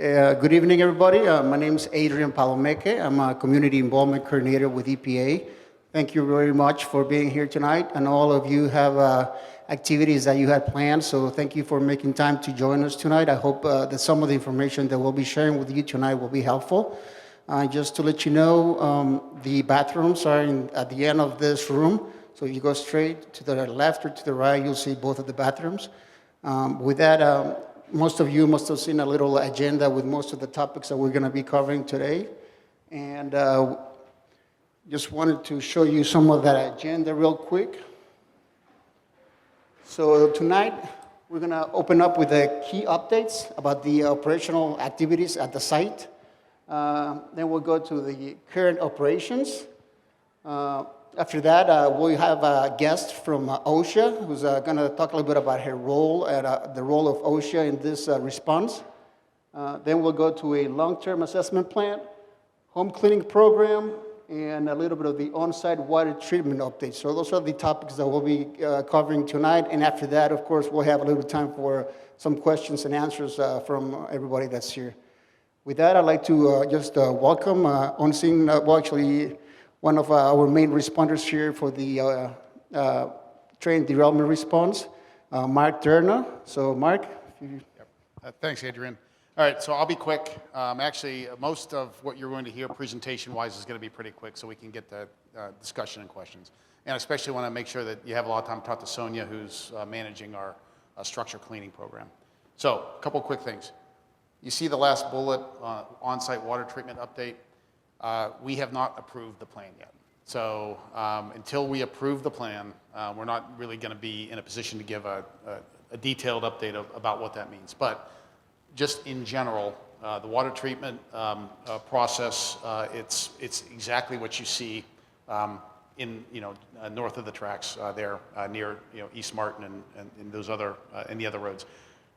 Good evening, everybody. My name is Adrian Palomeke. I'm a Community Involvement Coordinator with EPA. Thank you very much for being here tonight, and all of you have activities that you had planned, so thank you for making time to join us tonight. I hope that some of the information that we'll be sharing with you tonight will be helpful. Just to let you know, the bathrooms are at the end of this room, so if you go straight to the left or to the right, you'll see both of the bathrooms. With that, most of you must have seen a little agenda with most of the topics that we're going to be covering today. And just wanted to show you some of that agenda real quick. So tonight, we're going to open up with the key updates about the operational activities at the site. Then we'll go to the current operations. After that, we'll have a guest from OSHA who's going to talk a little bit about her role and the role of OSHA in this response. Then we'll go to a long-term assessment plan, home cleaning program, and a little bit of the on-site water treatment update. So those are the topics that we'll be covering tonight. And after that, of course, we'll have a little time for some questions and answers from everybody that's here. With that, I'd like to just welcome on scene, actually, one of our main responders here for the train derailment response, Mark Durno. So, Mark, if you... Thanks, Adrian. All right, so I'll be quick. Actually, most of what you're going to hear presentation-wise is going to be pretty quick, so we can get to discussion and questions. And I especially want to make sure that you have a lot of time to talk to Sonia, who's managing our structure cleaning program. So, a couple quick things. You see the last bullet, on-site water treatment update. We have not approved the plan yet. So until we approve the plan, we're not really going to be in a position to give a detailed update about what that means. But just in general, the water treatment process, it's exactly what you see in north of the tracks there near East Martin and those other and the other roads.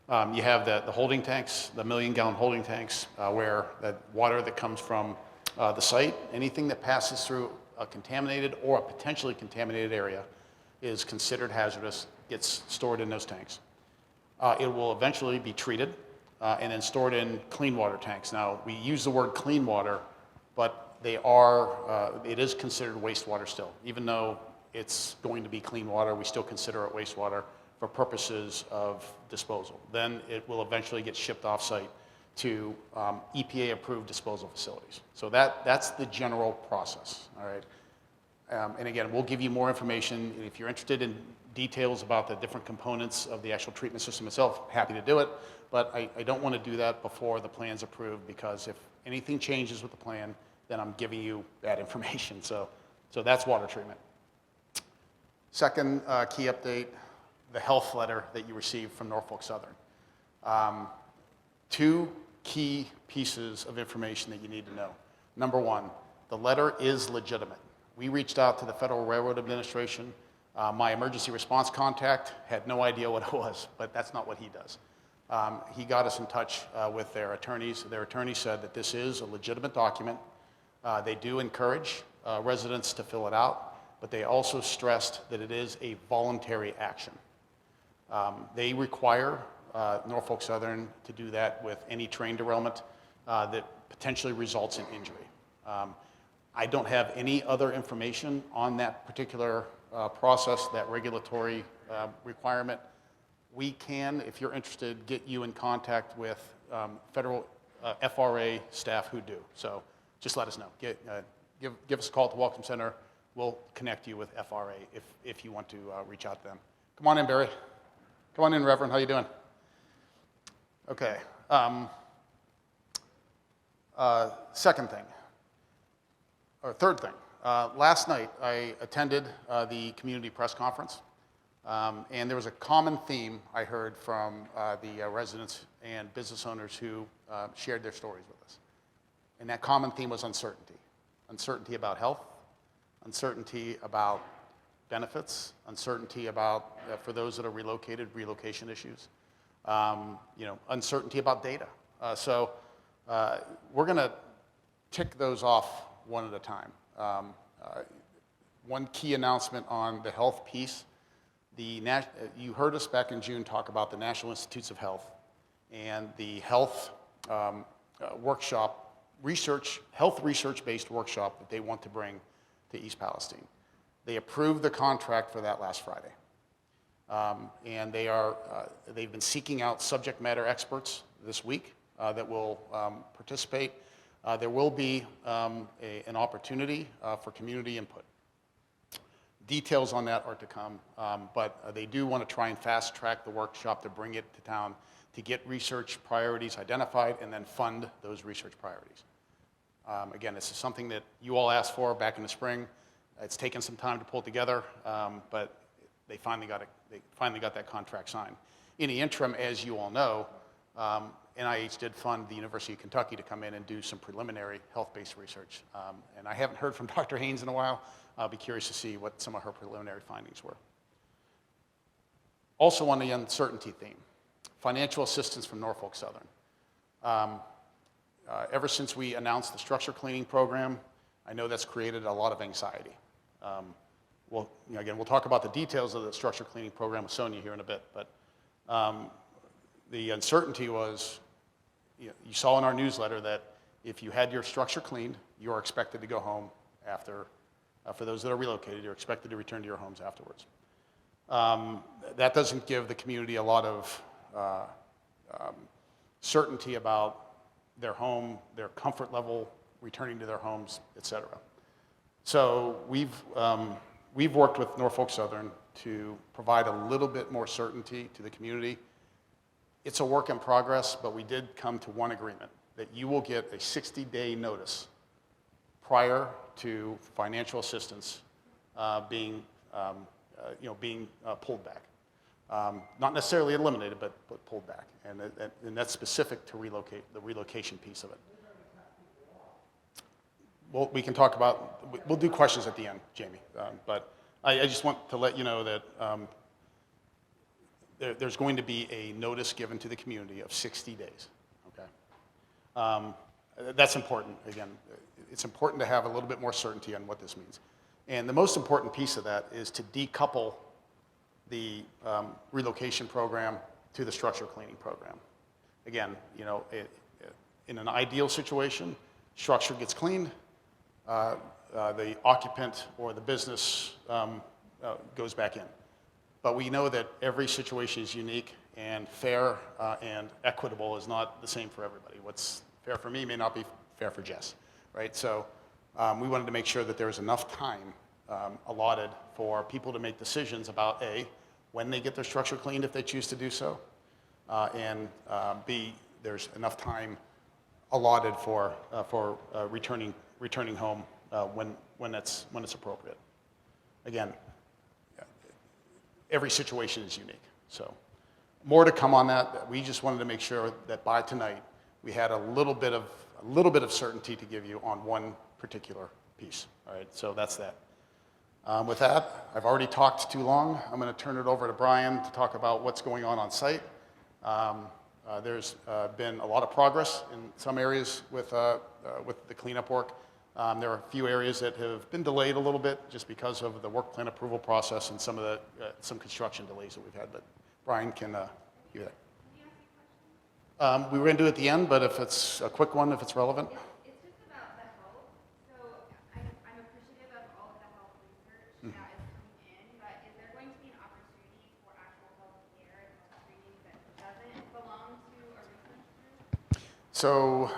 You have the holding tanks, the 1 million gallon holding tanks, where the water that comes from the site, anything that passes through a contaminated or a potentially contaminated area is considered hazardous, gets stored in those tanks. It will eventually be treated and then stored in clean water tanks. Now, we use the word clean water, but it is considered wastewater still. Even though it's going to be clean water, we still consider it wastewater for purposes of disposal. Then it will eventually get shipped off-site to EPA-approved disposal facilities. So that's the general process, all right? And again, we'll give you more information. If you're interested in details about the different components of the actual treatment system itself, happy to do it, but I don't want to do that before the plan's approved, because if anything changes with the plan, then I'm giving you bad information. So that's water treatment. Second key update, the health letter that you received from Norfolk Southern. Two key pieces of information that you need to know. Number one, the letter is legitimate. We reached out to the Federal Railroad Administration. My emergency response contact had no idea what it was, but that's not what he does. He got us in touch with their attorneys. Their attorney said that this is a legitimate document. They do encourage residents to fill it out, but they also stressed that it is a voluntary action. They require Norfolk Southern to do that with any train derailment that potentially results in injury. I don't have any other information on that particular process, that regulatory requirement. We can, if you're interested, get you in contact with federal FRA staff who do. So just let us know. Give us a call at the Welcome Center. We'll connect you with FRA if you want to reach out to them. Come on in, Barry. Come on in, Reverend. How you doing? Okay. Second thing, or third thing. Last night, I attended the community press conference, and there was a common theme I heard from the residents and business owners who shared their stories with us. And that common theme was uncertainty. Uncertainty about health, uncertainty about benefits, uncertainty about, for those that are relocated, relocation issues. Uncertainty about data. So we're going to tick those off one at a time. One key announcement on the health piece, you heard us back in June talk about the National Institutes of Health and the health workshop, health research-based workshop that they want to bring to East Palestine. They approved the contract for that last Friday. And they've been seeking out subject matter experts this week that will participate. There will be an opportunity for community input. Details on that are to come, but they do want to try and fast track the workshop to bring it to town to get research priorities identified and then fund those research priorities. Again, this is something that you all asked for back in the spring. It's taken some time to pull together, but they finally got that contract signed. In the interim, as you all know, NIH did fund the University of Kentucky to come in and do some preliminary health-based research. And I haven't heard from Dr. Haynes in a while. I'll be curious to see what some of her preliminary findings were. Also on the uncertainty theme, financial assistance from Norfolk Southern. Ever since we announced the structure cleaning program, I know that's created a lot of anxiety. Again, we'll talk about the details of the structure cleaning program with Sonia here in a bit, but the uncertainty was, you saw in our newsletter that if you had your structure cleaned, you are expected to go home after, for those that are relocated, you're expected to return to your homes afterwards. That doesn't give the community a lot of certainty about their home, their comfort level, returning to their homes, et cetera. So we've worked with Norfolk Southern to provide a little bit more certainty to the community. It's a work in progress, but we did come to one agreement, that you will get a 60-day notice prior to financial assistance being pulled back. Not necessarily eliminated, but pulled back. And that's specific to the relocation piece of it. Well, we can talk about, we'll do questions at the end, Jamie. But I just want to let you know that there's going to be a notice given to the community of 60 days, okay? That's important, again. It's important to have a little bit more certainty on what this means. And the most important piece of that is to decouple the relocation program to the structure cleaning program. Again, in an ideal situation, structure gets cleaned, the occupant or the business goes back in. But we know that every situation is unique, and fair and equitable is not the same for everybody. What's fair for me may not be fair for Jess, right? So we wanted to make sure that there was enough time allotted for people to make decisions about A, when they get their structure cleaned if they choose to do so, and B, there's enough time allotted for returning home when it's appropriate. Again, every situation is unique. So more to come on that. We just wanted to make sure that by tonight we had a little bit of certainty to give you on one particular piece. All right, so that's that. With that, I've already talked too long. I'm going to turn it over to Brian to talk about what's going on site. There's been a lot of progress in some areas with the cleanup work. There are a few areas that have been delayed a little bit just because of the work plan approval process and some construction delays that we've had. But Brian can do that. We were going to do it at the end, but if it's a quick one, if it's relevant. It's just about the health. So I'm appreciative of all of the health research that is coming in, but is there going to be an opportunity for actual health care and health screening that doesn't belong to a research group? So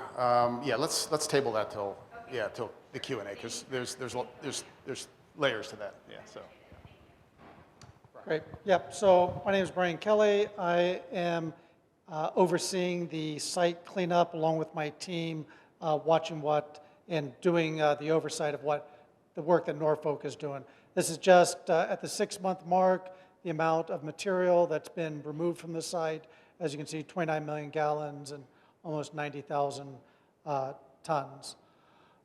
yeah, let's table that till the Q&A, because there's layers to that. Yeah. So. Great. Yep. So my name is Brian Kelly. I am overseeing the site cleanup along with my team, watching and doing the oversight of the work that Norfolk is doing. This is just at the 6-month mark, the amount of material that's been removed from the site. As you can see, 29 million gallons and almost 90,000 tons.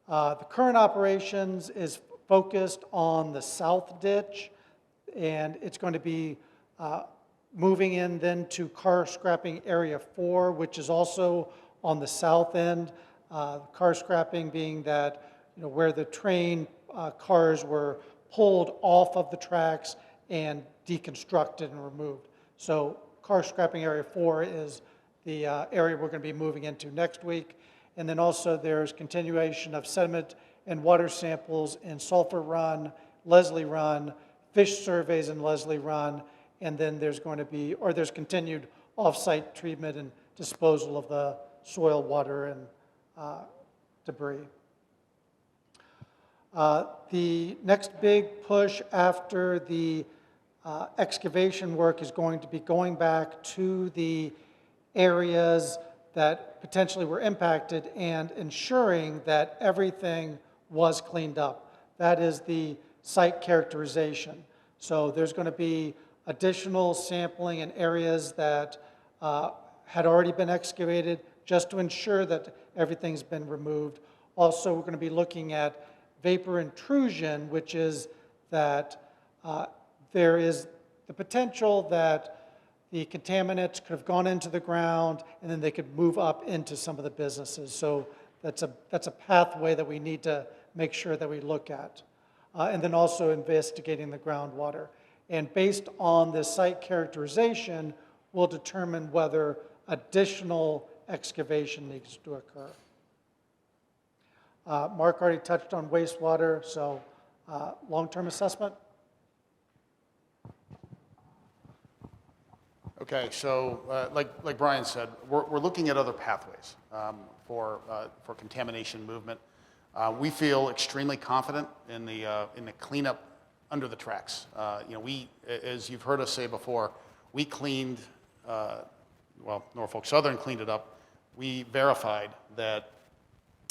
The current operations is focused on the south ditch, and it's going to be moving in then to car scrapping area 4, which is also on the south end. Car scrapping being that where the train cars were pulled off of the tracks and deconstructed and removed. So car scrapping area 4 is the area we're going to be moving into next week. And then also there's continuation of sediment and water samples in Sulphur Run, Leslie Run, fish surveys in Leslie Run, and then there's going to be, or there's continued off-site treatment and disposal of the soil, water, and debris. The next big push after the excavation work is going to be going back to the areas that potentially were impacted and ensuring that everything was cleaned up. That is the site characterization. So there's going to be additional sampling in areas that had already been excavated just to ensure that everything's been removed. Also, we're going to be looking at vapor intrusion, which is that there is the potential that the contaminants could have gone into the ground and then they could move up into some of the businesses. So that's a pathway that we need to make sure that we look at. And then also investigating the groundwater. And based on the site characterization, we'll determine whether additional excavation needs to occur. Mark already touched on wastewater, so long-term assessment. Okay, so like Brian said, we're looking at other pathways for contamination movement. We feel extremely confident in the cleanup under the tracks. We, as you've heard us say before, we cleaned, Norfolk Southern cleaned it up. We verified that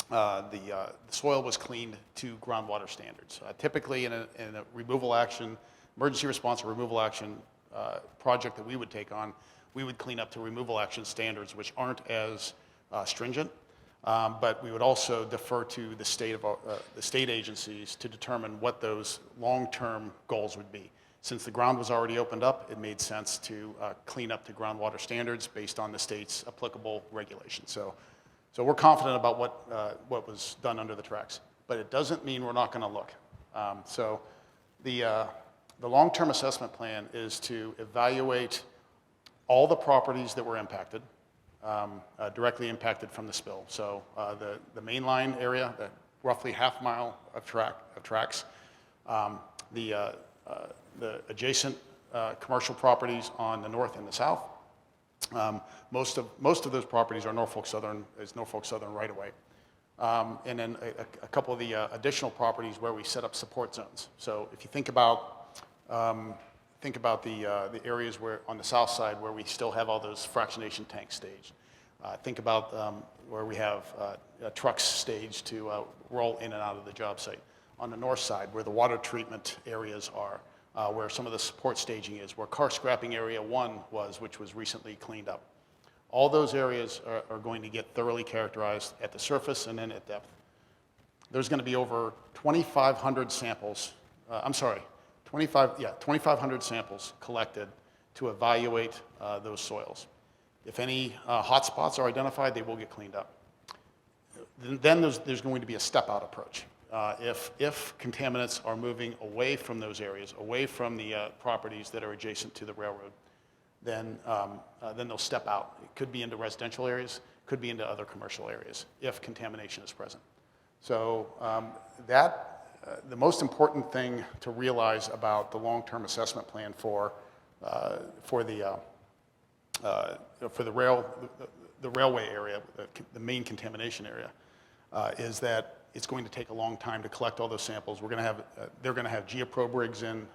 the soil was cleaned to groundwater standards. Typically in a removal action, emergency response or removal action project that we would take on, we would clean up to removal action standards, which aren't as stringent, but we would also defer to the state agencies to determine what those long-term goals would be. Since the ground was already opened up, it made sense to clean up to groundwater standards based on the state's applicable regulations. So we're confident about what was done under the tracks, but it doesn't mean we're not going to look. The long-term assessment plan is to evaluate all the properties that were impacted, directly impacted from the spill. So the main line area, the roughly half mile of tracks, the adjacent commercial properties on the north and the south. Most of those properties are Norfolk Southern right away. And then a couple of the additional properties where we set up support zones. So if you think about the areas where on the south side where we still have all those fractionation tanks staged. Think about where we have trucks staged to roll in and out of the job site. On the north side where the water treatment areas are, where some of the support staging is, where car scrapping area 1 was, which was recently cleaned up. All those areas are going to get thoroughly characterized at the surface and then at depth. There's going to be over 2,500 samples, 2,500 samples collected to evaluate those soils. If any hot spots are identified, they will get cleaned up. Then there's going to be a step-out approach. If contaminants are moving away from those areas, away from the properties that are adjacent to the railroad, then they'll step out. It could be into residential areas, could be into other commercial areas if contamination is present. So the most important thing to realize about the long-term assessment plan for the railway area, the main contamination area, is that it's going to take a long time to collect all those samples. They're going to have geoprobe rigs in.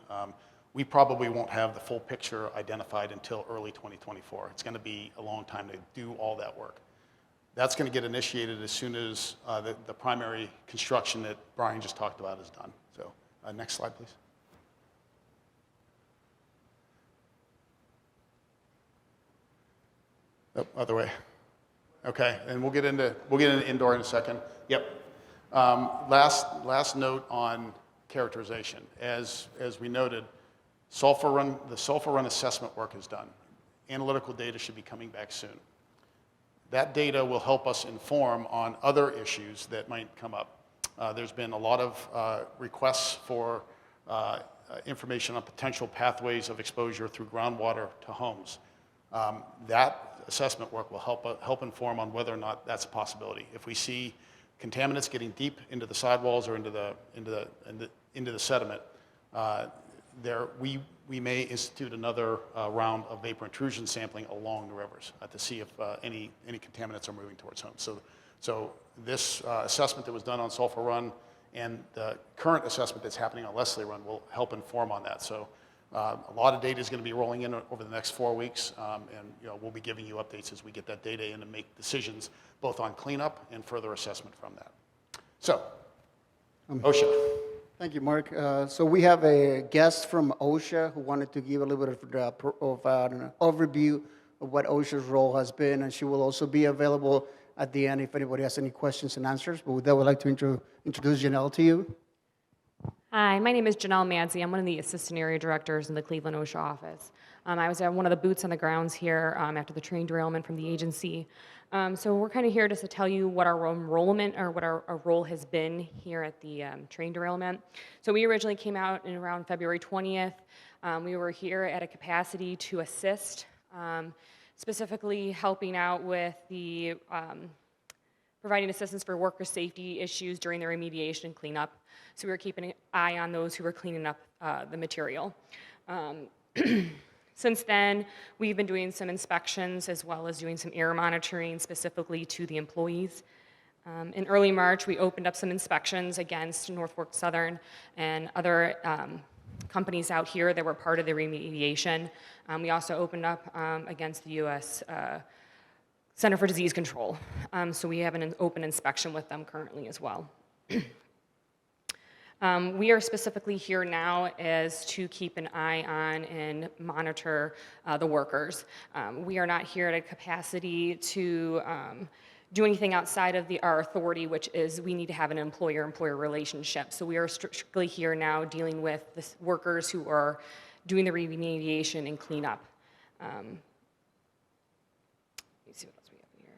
We probably won't have the full picture identified until early 2024. It's going to be a long time to do all that work. That's going to get initiated as soon as the primary construction that Brian just talked about is done. So next slide, please. Oh, other way. Okay, and we'll get into indoor in a second. Yep. Last note on characterization. As we noted, the Sulphur Run assessment work is done. Analytical data should be coming back soon. That data will help us inform on other issues that might come up. There's been a lot of requests for information on potential pathways of exposure through groundwater to homes. That assessment work will help inform on whether or not that's a possibility. If we see contaminants getting deep into the sidewalls or into the sediment, we may institute another round of vapor intrusion sampling along the rivers to see if any contaminants are moving towards homes. So this assessment that was done on Sulphur Run and the current assessment that's happening on Leslie Run will help inform on that. So a lot of data is going to be rolling in over the next 4 weeks, and we'll be giving you updates as we get that data in and make decisions both on cleanup and further assessment from that. So, OSHA. Thank you, Mark. So we have a guest from OSHA who wanted to give a little bit of an overview of what OSHA's role has been, and she will also be available at the end if anybody has any questions and answers. But with that, I would like to introduce Janelle to you. Hi, my name is Janelle Mancy. I'm one of the assistant area directors in the Cleveland OSHA office. I was one of the boots on the grounds here after the train derailment from the agency. So we're kind of here just to tell you what our enrollment or what our role has been here at the train derailment. So we originally came out in around February 20th. We were here at a capacity to assist, specifically helping out with the providing assistance for worker safety issues during the remediation and cleanup. So we were keeping an eye on those who were cleaning up the material. Since then, we've been doing some inspections as well as doing some air monitoring specifically to the employees. In early March, we opened up some inspections against Norfolk Southern and other companies out here that were part of the remediation. We also opened up against the U.S. Center for Disease Control. So we have an open inspection with them currently as well. We are specifically here now as to keep an eye on and monitor the workers. We are not here at a capacity to do anything outside of our authority, which is we need to have an employer-employer relationship. So we are strictly here now dealing with the workers who are doing the remediation and cleanup. Let me see what else we have here.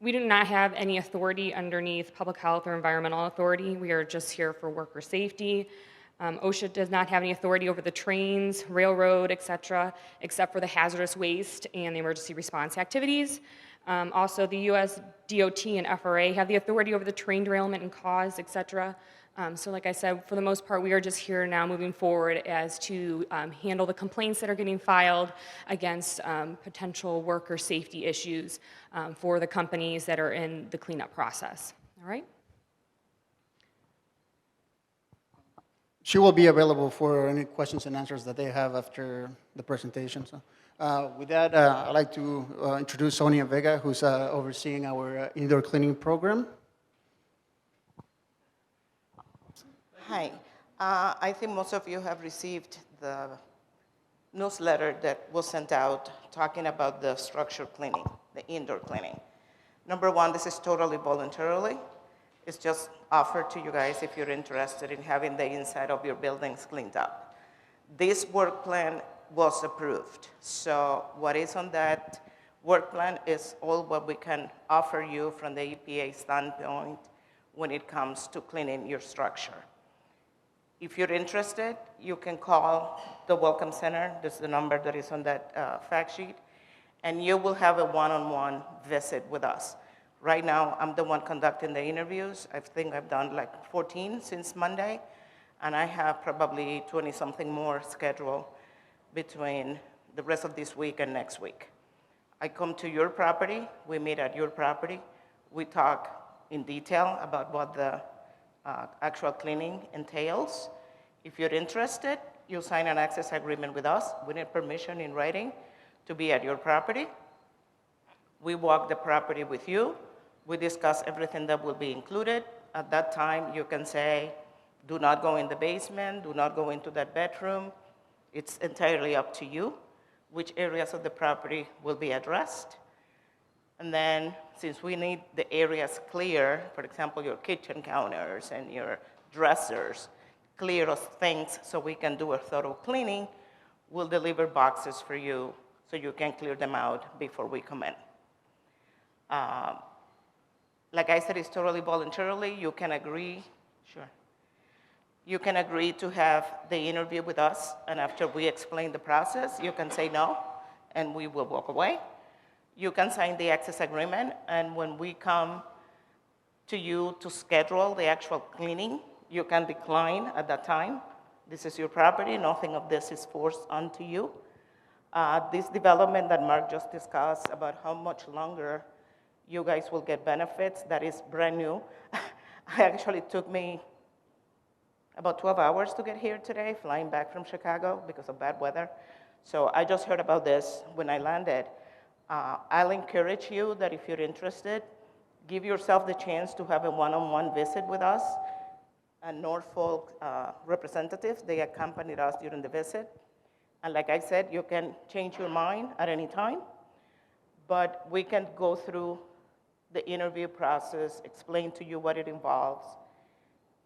We do not have any authority underneath public health or environmental authority. We are just here for worker safety. OSHA does not have any authority over the trains, railroad, et cetera, except for the hazardous waste and the emergency response activities. Also, the U.S. DOT and FRA have the authority over the train derailment and cause, et cetera. So like I said, for the most part, we are just here now moving forward as to handle the complaints that are getting filed against potential worker safety issues for the companies that are in the cleanup process. All right? She will be available for any questions and answers that they have after the presentation. So, with that, I'd like to introduce Sonia Vega, who's overseeing our indoor cleaning program. Hi. I think most of you have received the newsletter that was sent out talking about the structure cleaning, the indoor cleaning. Number one, this is totally voluntarily. It's just offered to you guys if you're interested in having the inside of your buildings cleaned up. This work plan was approved. So what is on that work plan is all what we can offer you from the EPA standpoint when it comes to cleaning your structure. If you're interested, you can call the Welcome Center. This is the number that is on that fact sheet. And you will have a one-on-one visit with us. Right now, I'm the one conducting the interviews. I think I've done like 14 since Monday. And I have probably 20-something more scheduled between the rest of this week and next week. I come to your property. We meet at your property. We talk in detail about what the actual cleaning entails. If you're interested, you'll sign an access agreement with us. We need permission in writing to be at your property. We walk the property with you. We discuss everything that will be included. At that time, you can say, do not go in the basement, do not go into that bedroom. It's entirely up to you which areas of the property will be addressed. And then, since we need the areas clear, for example, your kitchen counters and your dressers, clear of things so we can do a thorough cleaning, we'll deliver boxes for you so you can clear them out before we come in. Like I said, it's totally voluntarily. You can agree, sure. You can agree to have the interview with us, and after we explain the process, you can say no. and we will walk away. You can sign the access agreement, and when we come to you to schedule the actual cleaning, you can decline at that time. This is your property, nothing of this is forced onto you. This development that Mark just discussed about how much longer you guys will get benefits, that is brand new. It actually took me about 12 hours to get here today, flying back from Chicago because of bad weather. So I just heard about this when I landed. I'll encourage you that if you're interested, give yourself the chance to have a one-on-one visit with us. And Norfolk representatives, they accompanied us during the visit. And like I said, you can change your mind at any time, but we can go through the interview process, explain to you what it involves.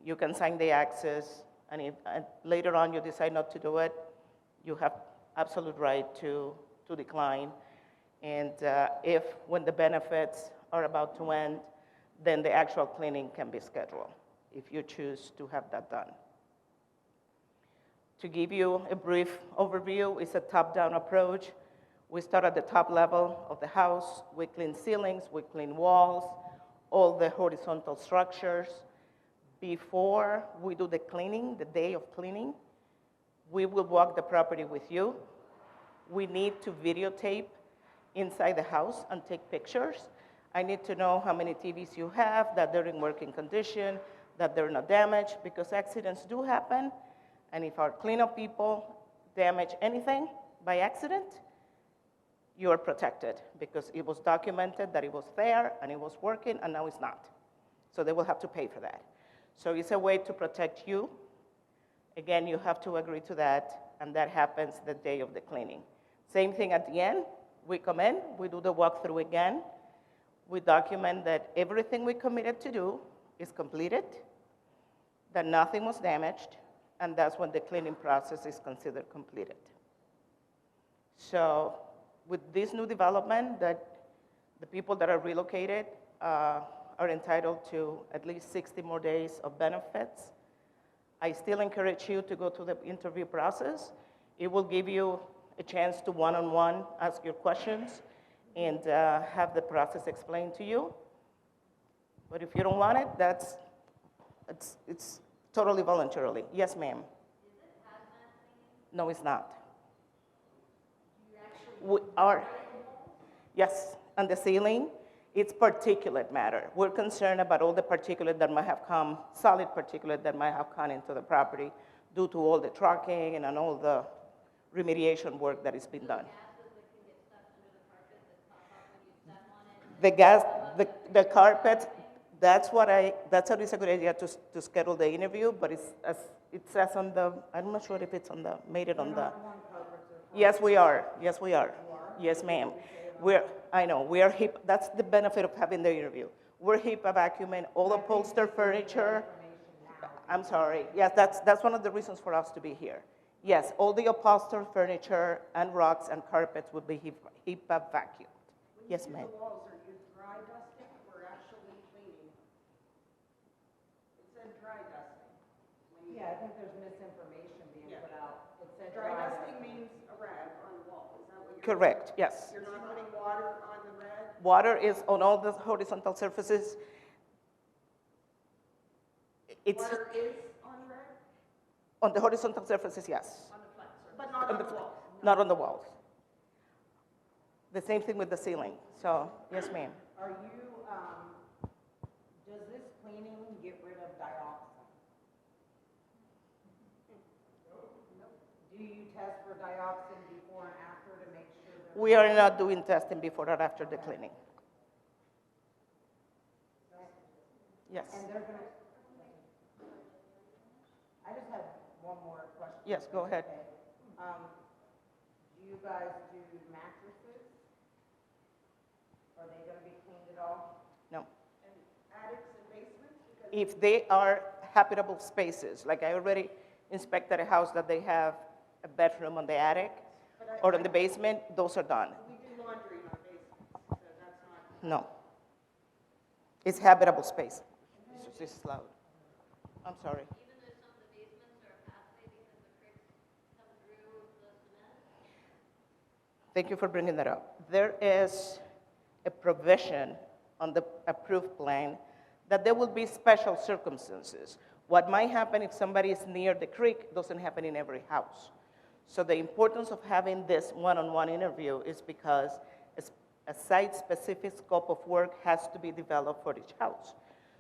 You can sign the access, and if later on you decide not to do it, you have absolute right to decline. And if when the benefits are about to end, then the actual cleaning can be scheduled if you choose to have that done. To give you a brief overview, it's a top-down approach. We start at the top level of the house. We clean ceilings, we clean walls, all the horizontal structures. Before we do the cleaning, the day of cleaning, we will walk the property with you. We need to videotape inside the house and take pictures. I need to know how many TVs you have, that they're in working condition, that they're not damaged, because accidents do happen. And if our cleanup people damage anything by accident, you are protected because it was documented that it was there and it was working and now it's not. So they will have to pay for that. So it's a way to protect you. Again, you have to agree to that, and that happens the day of the cleaning. Same thing at the end. We come in, we do the walkthrough again. We document that everything we committed to do is completed, that nothing was damaged, and that's when the cleaning process is considered completed. So with this new development, that the people that are relocated are entitled to at least 60 more days of benefits. I still encourage you to go through the interview process. It will give you a chance to one-on-one ask your questions and have the process explained to you. But if you don't want it, it's totally voluntarily. Yes, ma'am. Is it hazmat? No, it's not. Do you actually? We are, yes, on the ceiling, it's particulate matter. We're concerned about all the particulate that might have come, solid particulate that might have come into the property due to all the trucking and all the remediation work that has been done. The gas, the carpet, that's a really good idea to schedule the interview, but it says on the, I'm not sure if it's on the, made it on the. Yes, we are. Yes, we are. Yes, ma'am. I know, we are HIPAA, that's the benefit of having the interview. We're HIPAA vacuuming all upholstered furniture. I'm sorry. Yes, that's one of the reasons for us to be here. Yes, all the upholstered furniture and rugs and carpets would be HIPAA vacuumed. Yes, ma'am. The walls, are you dry dusting or actually cleaning? It said dry dusting. Yeah, I think there's misinformation being put out. It said Dry dusting means a rag on the wall, is that what you're? Correct, yes. You're not putting water on the rag? Water is on all the horizontal surfaces. It's Water is on rag? on the horizontal surfaces, yes. On the flat surface? But not on the walls? Not on the walls. The same thing with the ceiling. So, yes, ma'am. Are you, does this cleaning get rid of dioxin? Do you test for dioxin before and after to make sure that? We are not doing testing before or after the cleaning. Yes. And they're gonna, I just have one more question. Yes, go ahead. Okay. Do you guys do mattresses? Are they gonna be cleaned at all? No. And attics and basements? Because If they are habitable spaces, like I already inspected a house that they have a bedroom on the attic or in the basement, those are done. we do laundry in our basements, so that's not. No. It's habitable space. This is loud. I'm sorry. Even though some of the basements are a pathway because the creeks come through the cement? Thank you for bringing that up. There is a provision on the approved plan that there will be special circumstances. What might happen if somebody is near the creek doesn't happen in every house. So the importance of having this one-on-one interview is because a site-specific scope of work has to be developed for each house.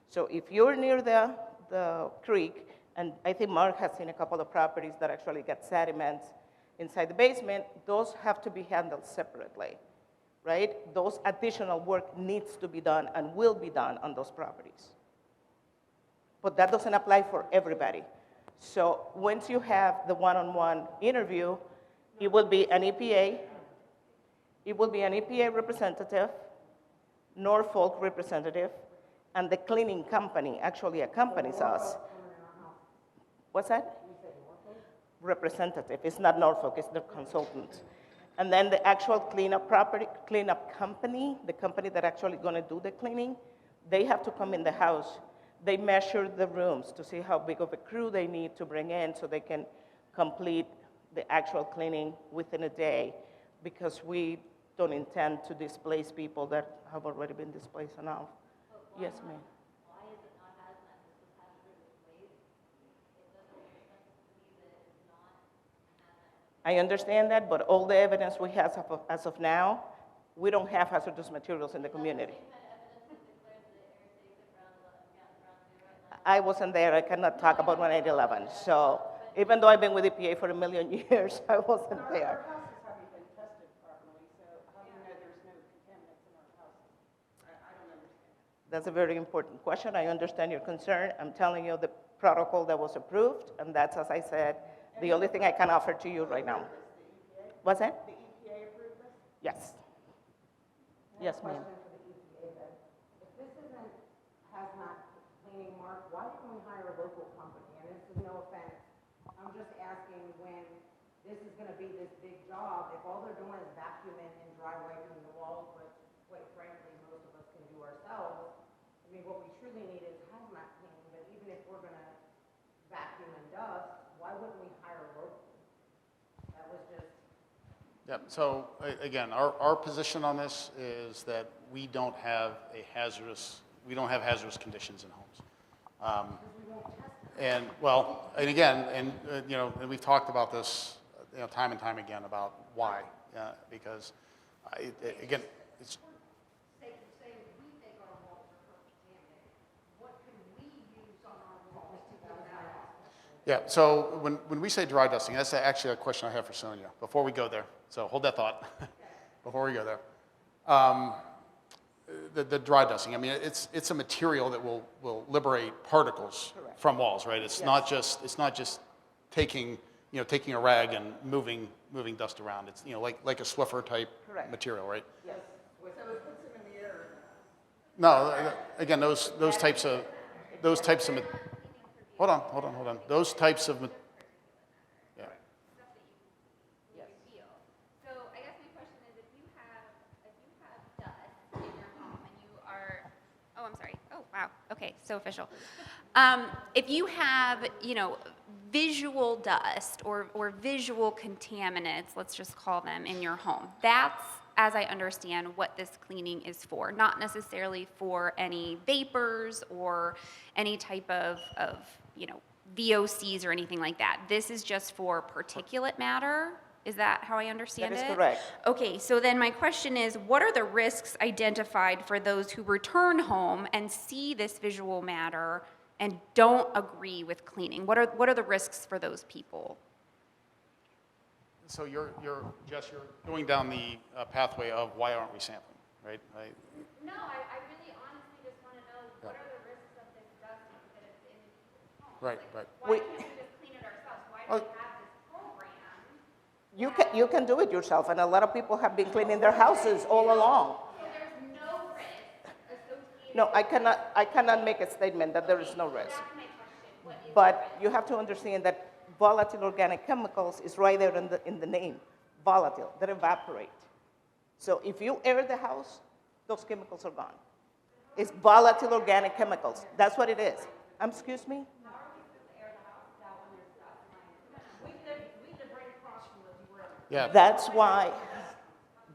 So if you're near the creek, and I think Mark has seen a couple of properties that actually get sediments inside the basement, those have to be handled separately, right? Those additional work needs to be done and will be done on those properties. But that doesn't apply for everybody. So once you have the one-on-one interview, it will be an EPA, representative, Norfolk representative, and the cleaning company actually accompanies us. What's that? Representative. It's not Norfolk, it's the consultant. And then the actual cleanup company, the company that actually gonna do the cleaning, they have to come in the house. They measure the rooms to see how big of a crew they need to bring in so they can complete the actual cleaning within a day, because we don't intend to displace people that have already been displaced enough. Yes, ma'am. Why is it not hazmat? This was hazardous waste. It doesn't make sense to me that it's not hazmat. I understand that, but all the evidence we have as of now, we don't have hazardous materials in the community. I wasn't there. I cannot talk about 1811. So even though I've been with EPA for 1,000,000 years, I wasn't there. Our houses haven't been tested properly, so how do you know there's no contaminants in our houses? I don't understand. That's a very important question. I understand your concern. I'm telling you the protocol that was approved, and that's, as I said, the only thing I can offer to you right now. What's that? The EPA approved this? Yes. Yes, ma'am. Question for the EPA then. If this isn't hazmat cleaning, Mark, why didn't we hire a local company? And this is no offense. I'm just asking, when this is gonna be this big job, if all they're doing is vacuuming and dry wiping the walls, which quite frankly, most of us can do ourselves, I mean, what we truly need is hazmat cleaning, but even if we're gonna vacuum and dust, why wouldn't we hire locally? That was just. Yeah, so again, our position on this is that we don't have hazardous conditions in homes. And well, and again, and we've talked about this, time and time again about why, because again, it's. Say we think our walls are contaminated. What can we use on our walls to get that off? Yeah, so when we say dry dusting, that's actually a question I have for Sonia before we go there. So hold that thought before we go there. The dry dusting, I mean, it's a material that will liberate particles from walls, right? It's not just taking a rag and moving dust around. It's like a Swiffer type material, right? Yes. So it puts them in the air. No, again, those types of hold on. Those types of yeah. Stuff that you feel. So I guess my question is, if you have dust in your home and you are, oh, I'm sorry. Oh, wow. Okay, so official. If you have, visual dust or visual contaminants, let's just call them, in your home, that's, as I understand, what this cleaning is for, not necessarily for any vapors or any type of VOCs or anything like that. This is just for particulate matter. Is that how I understand it? That is correct. Okay, so then my question is, what are the risks identified for those who return home and see this visual matter and don't agree with cleaning? What are the risks for those people? So you're going down the pathway of why aren't we sampling, right? No, I really honestly just want to know, what are the risks of this dust that is in people's homes? Right. Why can't we just clean it ourselves? Why do we have this program? You can do it yourself, and a lot of people have been cleaning their houses all along. So there's no risk associated. No, I cannot make a statement that there is no risk. That's my question. What is But you have to understand that volatile organic chemicals is right there in the name, volatile, that evaporate. So if you air the house, those chemicals are gone. It's volatile organic chemicals. That's what it is. Excuse me? We live right across from the derailment. Yeah. That's why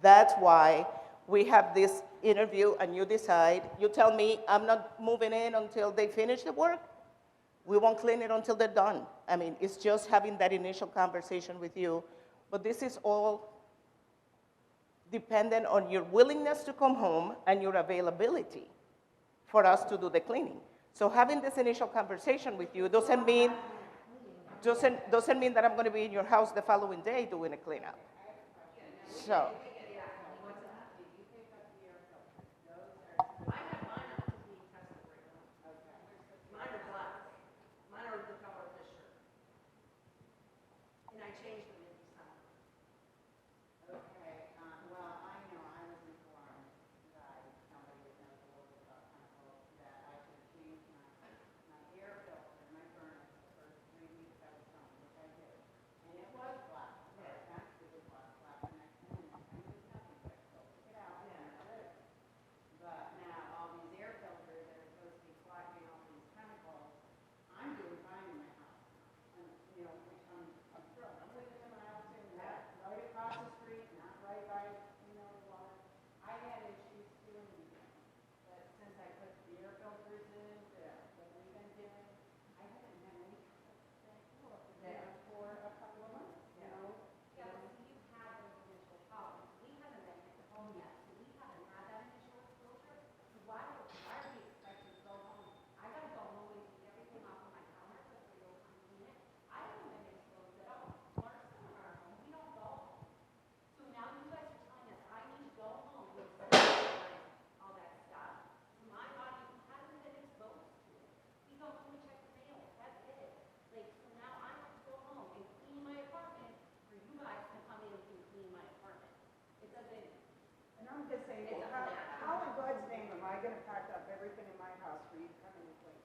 That's why we have this interview and you decide, you tell me I'm not moving in until they finish the work. We won't clean it until they're done. I mean, it's just having that initial conversation with you. But this is all dependent on your willingness to come home and your availability for us to do the cleaning. So having this initial conversation with you doesn't mean that I'm going to be in your house the following day doing a cleanup. So.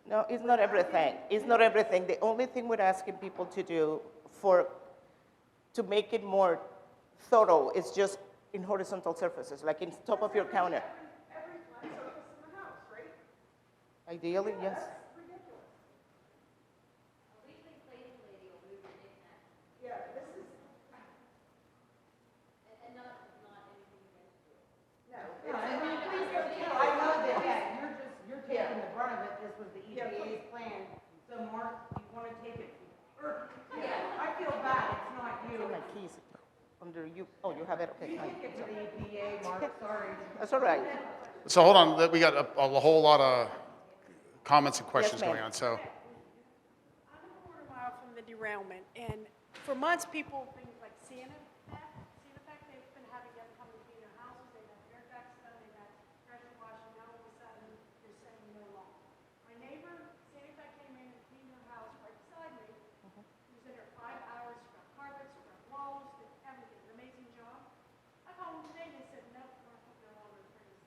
No, it's not everything. It's not everything. The only thing we're asking people to do to make it more thorough is just in horizontal surfaces, like in top of your counter. Every flat surface in the house, right? Ideally, yes. Yeah, this is, no. I know that, yeah, you're taking the brunt of it, this was the EPA's plan, so Mark, you wanna take it, I feel bad, it's not you. My keys under you. Oh, you have it. Okay, fine. Take it to the EPA, Mark, sorry. That's all right. So hold on, we got a whole lot of comments and questions ma'am. going on, so. I'm a quarter mile from the derailment, and for months, people, things like Santa Fe, they've been having them come and clean their houses, they've had air ducts done, they've had pressure washing, now all of a sudden, they're saying no longer. My neighbor, Santa Fe came in and cleaned her house right beside me. He was in there 5 hours, scrubbed carpets, scrubbed walls, did everything, an amazing job. I called them today, they said, nope, they're no longer crazy.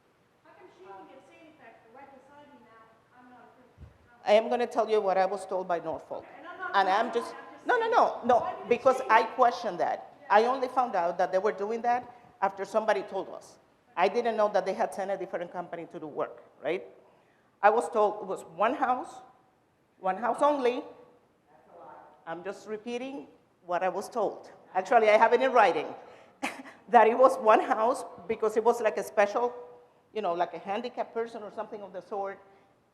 How come she can get Santa Fe right beside me now, I'm not approved? I am going to tell you what I was told by Norfolk. And I'm just, no, because I questioned that. I only found out that they were doing that after somebody told us. I didn't know that they had sent a different company to do work, right? I was told it was one house only. I'm just repeating what I was told. Actually, I have it in writing, that it was one house because it was like a special, like a handicapped person or something of the sort,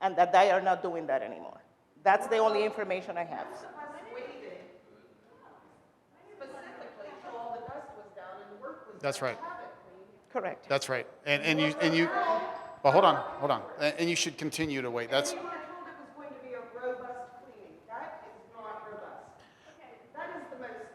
and that they are not doing that anymore. That's the only information I have. Specifically, till all the dust was down and the work was That's done, right. to have it cleaned. Correct. That's right. And you, but hold on. And you should continue to wait. That's, You were told it was going to be a robust cleaning. That is not robust. Okay, that is the most,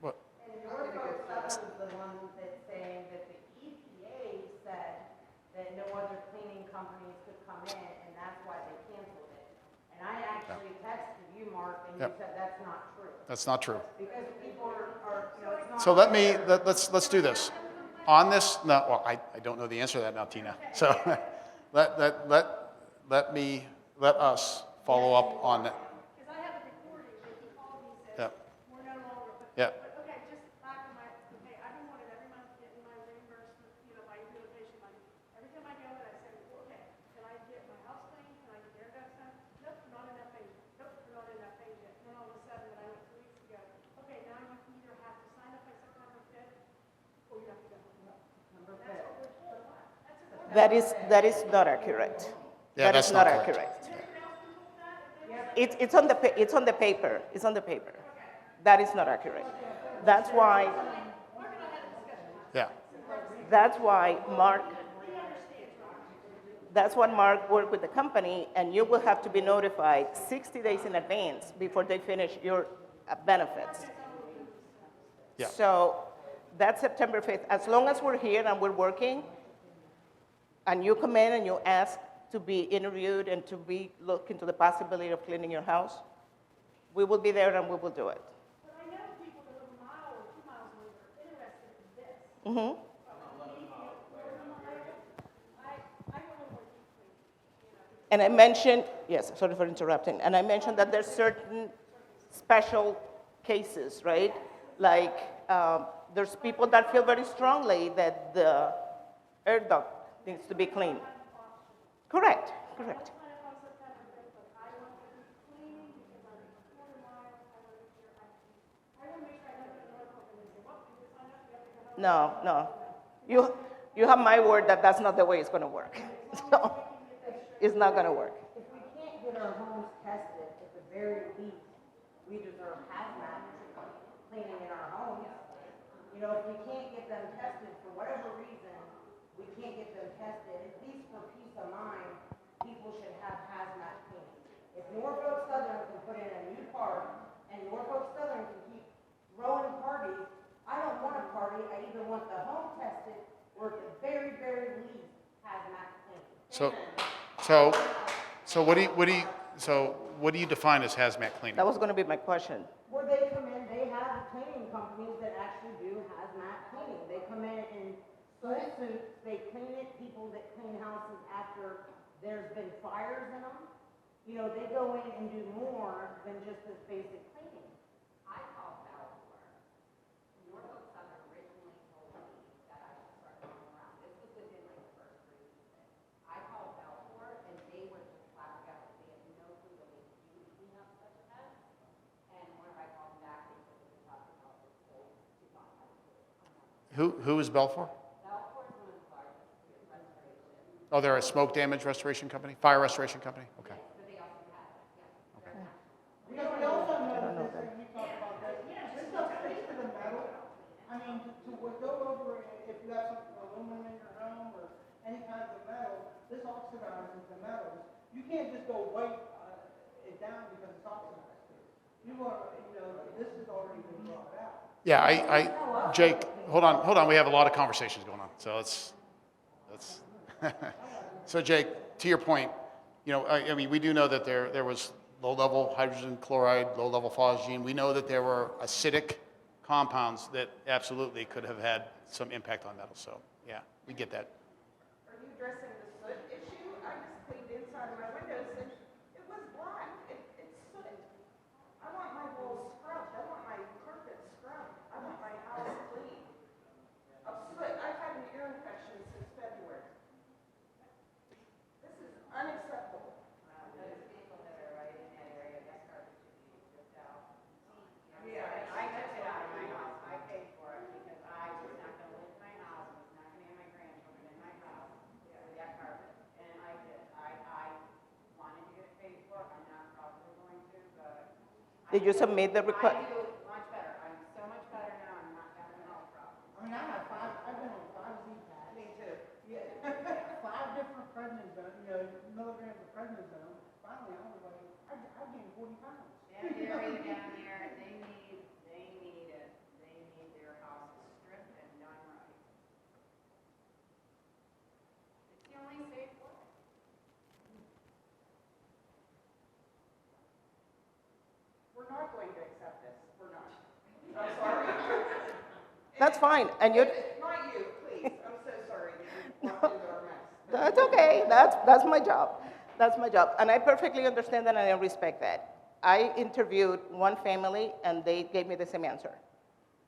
what, And Norfolk Southern's the one that's saying that the EPA said that no other cleaning companies could come in, and that's why they canceled it. And I actually texted you, Mark, and you Yep. said that's not true. that's not true. Because people are, it's not. So let's do this. On this, no, well, I don't know the answer to that now, Tina. So let us follow up on that. because I have a recording that he called me and Yeah. said, we're no longer, Yeah. but okay, just back on my, okay, I've been wanting every month getting my reimbursement, my rehabilitation money. Every time I go in, I say, well, okay, can I get my house cleaned, can I get air ducts done? Nope, not enough page, nope, we're not in that page yet. Then all of a sudden, when I went 2 weeks ago, okay, now you either have to sign up by September 5th, or you have to go home. Number That is not accurate. Yeah, That that's is not not correct. accurate. It's on the paper. It's on the paper. That is not accurate. That's why Yeah. That's why Mark worked with the company, and you will have to be notified 60 days in advance before they finish your benefits. Yeah. So that's September 5th. As long as we're here and we're working, and you come in and you ask to be interviewed and to be look into the possibility of cleaning your house, we will be there and we will do it. But I know people that live a mile or 2 miles away that are interested in this. Mm-hmm. And I mentioned, yes, sorry for interrupting, and I mentioned that there's certain special cases, right? Like, there's people that feel very strongly that the air duct needs to be cleaned. Correct, correct. No, no. You have my word that that's not the way it's going to work. So, it's not going to work. If we can't get our homes tested, at the very least, we deserve hazmat cleaning in our homes. You know, if we can't get them tested for whatever reason, we can't get them tested, at least for peace of mind, people should have hazmat cleaning. If Norfolk Southern can put in a new park and Norfolk Southern can keep throwing parties, I don't want a party, I either want the home tested or at the very, very least, hazmat cleaning. So what do you define as hazmat cleaning? That was going to be my question. Where they come in, they have cleaning companies that actually do hazmat cleaning. They come in full suits, they clean it, people that clean houses after there's been fires in them. You know, they go in and do more than just this basic cleaning. I called Balfour. Norfolk Southern originally told me that I should start going around. This was within like the first 3 weeks. I called Balfour and they were just flabbergasted. They had no clue that they could do clean up such a mess. And whenever I called them back, they said that the talked about was full to not have to do it. Who is Belfour? Balfour is one of the largest restoration. Oh, they're a smoke damage restoration company, fire restoration company? Okay. But they also have, yeah. We also know this, and you talk about this, this stuff sticks to the metal. I mean, to go over, if you have something aluminum in your home or any kinds of metal, this oxidizes the metals. You can't just go wipe it down because it's oxidized. You are, you know, this has already been brought out. Yeah, Jake, hold on, we have a lot of conversations going on, so let's, so Jake, to your point, you know, I mean, we do know that there was low-level hydrogen chloride, low-level phosgene. We know that there were acidic compounds that absolutely could have had some impact on metals, so, yeah, we get that. Are you addressing the soot issue? I just cleaned inside of my windows and it was black. It's soot. I want my walls scrubbed. I want my carpet scrubbed. I want my house clean. Of soot. I've had an ear infection since February. This is unacceptable. Those people that are right in that area, that garbage should be stripped out. Yeah, I took it out of my house, I paid for it, because I was not gonna live in my house, I was not gonna have my grandchildren in my house with that carpet, and I did, I wanted to get it paid for, I'm not probably going to, but. Did you submit the request? I do much better, I'm so much better now, I'm not having a health problem. I mean, I've been on 5 Z-Pads. Me too. Yeah, 5 different prednisone, you know, milligrams of prednisone. Finally, I was like, I gained 40 pounds. That area down there, they need it, they need their houses stripped and done right. It's the only safe way. We're not going to accept this. We're not. I'm sorry. That's fine, and you, Not you, please. I'm so sorry that you walked into our mess. that's okay, that's my job. That's my job, and I perfectly understand that and I respect that. I interviewed one family and they gave me the same answer.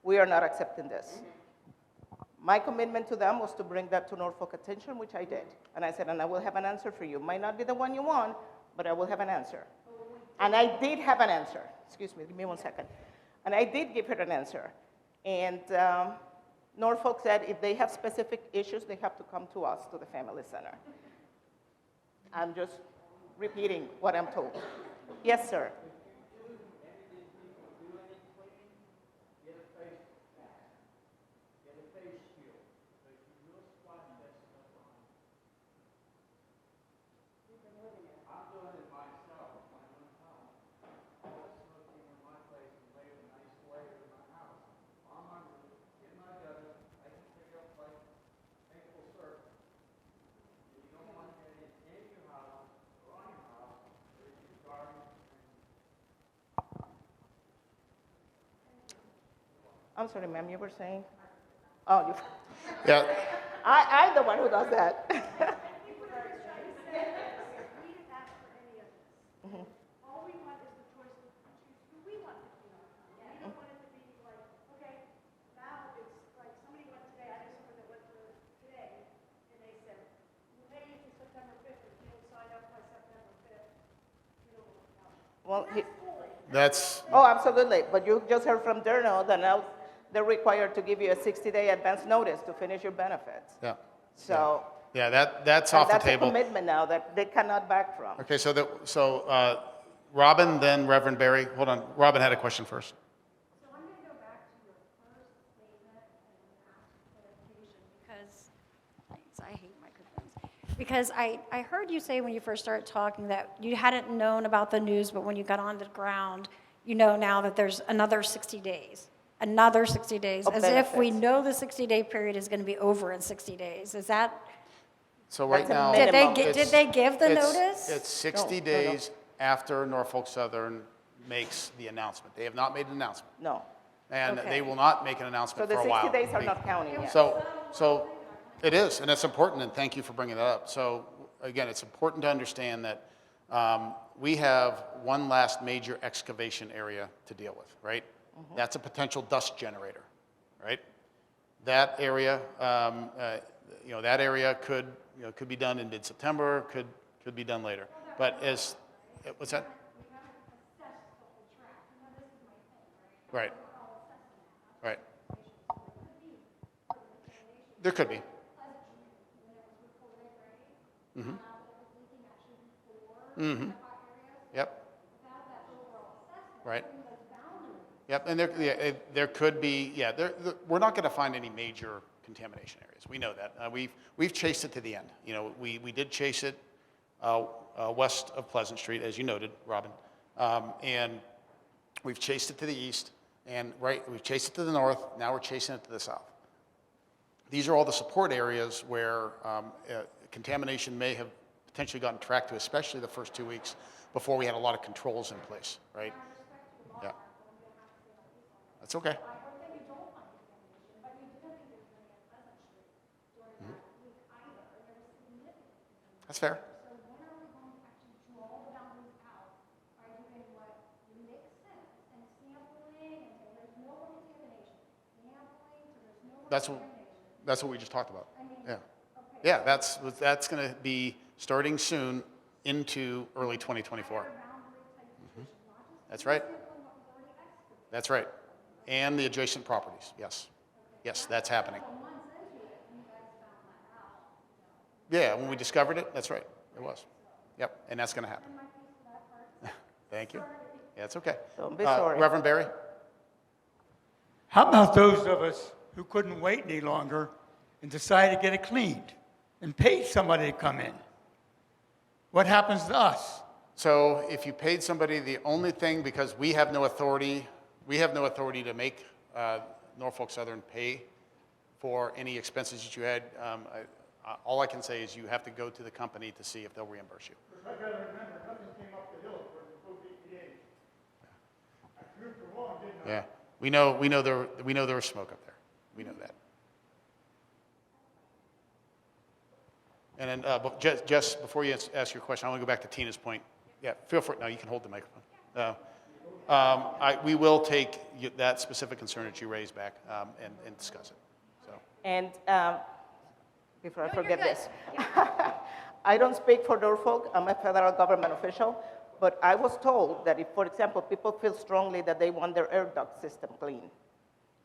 We are not accepting this. My commitment to them was to bring that to Norfolk attention, which I did. And I said, and I will have an answer for you. Might not be the one you want, but I will have an answer. And I did have an answer. Excuse me, give me 1 second. And I did give her an answer. And Norfolk said if they have specific issues, they have to come to us, to the Family Center. I'm just repeating what I'm told. Yes, sir. I'm sorry, ma'am, you were saying? Oh, you. Yeah, I'm the one who does that. We didn't ask for any of this. All we want is the choice to choose who we want to clean up. We don't want it to be like, okay, now it's like somebody went today, I know someone that went to today, and they said, you pay to September 5th, if you don't sign up by September 5th, you don't work out. Well, that's, oh, absolutely, but you just heard from Durno that now they're required to give you a 60-day advance notice to finish your benefits. yeah. So. Yeah, that's And off the that's a table. commitment now that they cannot back from. Okay, so Robin, then Reverend Barry. Hold on, Robin had a question first. So I'm going to go back to your first statement and ask for clarification because, thanks, I hate microphones. Because I heard you say when you first started talking that you hadn't known about the news, but when you got on the ground, you know now that there's another 60 days. Another 60 days, Of as if we benefits. know the 60-day period is going to be over in 60 days. Is that, So right That's a now, minimum. did they give the it's- notice? It's 60 No. days after Norfolk Southern makes the announcement. They have not made an announcement, No. and Okay. they will not make an So announcement the for a while. 60 days are not counting yet. So it is, and it's important, and thank you for bringing that up. So again, it's important to understand that we have one last major excavation area to deal with, right? That's a potential dust generator, right? That area, that area could be done in mid-September, could be done later. But what's that? Right. Right. There could be. Mm-hmm. Yep. Right. Yep, and there could be, we're not going to find any major contamination areas. We know that. We've chased it to the end. We did chase it west of Pleasant Street, as you noted, Robin, and we've chased it to the east, and we've chased it to the north. Now we're chasing it to the south. These are all the support areas where contamination may have potentially gotten tracked to, especially the first 2 weeks before we had a lot of controls in place, right? Yeah. That's okay. That's fair. So when are we going to actually draw the boundaries out by doing what makes sense and sampling and say there's no more contamination, sampling so there's no more contamination? That's what we just talked about. I mean, Yeah. okay. Yeah, that's going to be starting soon into early 2024. That's right. That's right. And the adjacent properties, yes. Yes, that's happening. Yeah, when we discovered it, that's right, it was. Yep, and that's going to happen. Thank you. Yeah, it's okay. Don't be sorry. Reverend Barry? How about those of us who couldn't wait any longer and decided to get it cleaned and paid somebody to come in? What happens to us? So if you paid somebody, the only thing, because we have no authority to make Norfolk Southern pay for any expenses that you had. All I can say is you have to go to the company to see if they'll reimburse you. I gotta remember, nothing came up the hill for the full EPA. I proved it wrong, didn't I? Yeah, we know there was smoke up there. We know that. And then, just before you ask your question, I want to go back to Tina's point. Yeah, feel free. No, you can hold the microphone. We will take that specific concern that you raised back and discuss it. So. And before I forget this, I don't speak for Norfolk. I'm a federal government official. But I was told that if, for example, people feel strongly that they want their air duct system clean,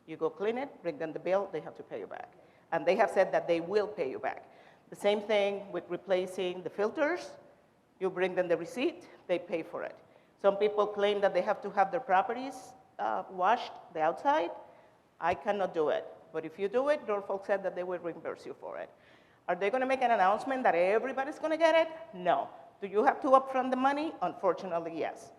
You go clean it, bring them the bill, they have to pay you back. And they have said that they will pay you back. The same thing with replacing the filters. You bring them the receipt, they pay for it. Some people claim that they have to have their properties washed, the outside. I cannot do it. But if you do it, Norfolk said that they will reimburse you for it. Are they going to make an announcement that everybody's going to get it? No. Do you have to upfront the money? Unfortunately, yes.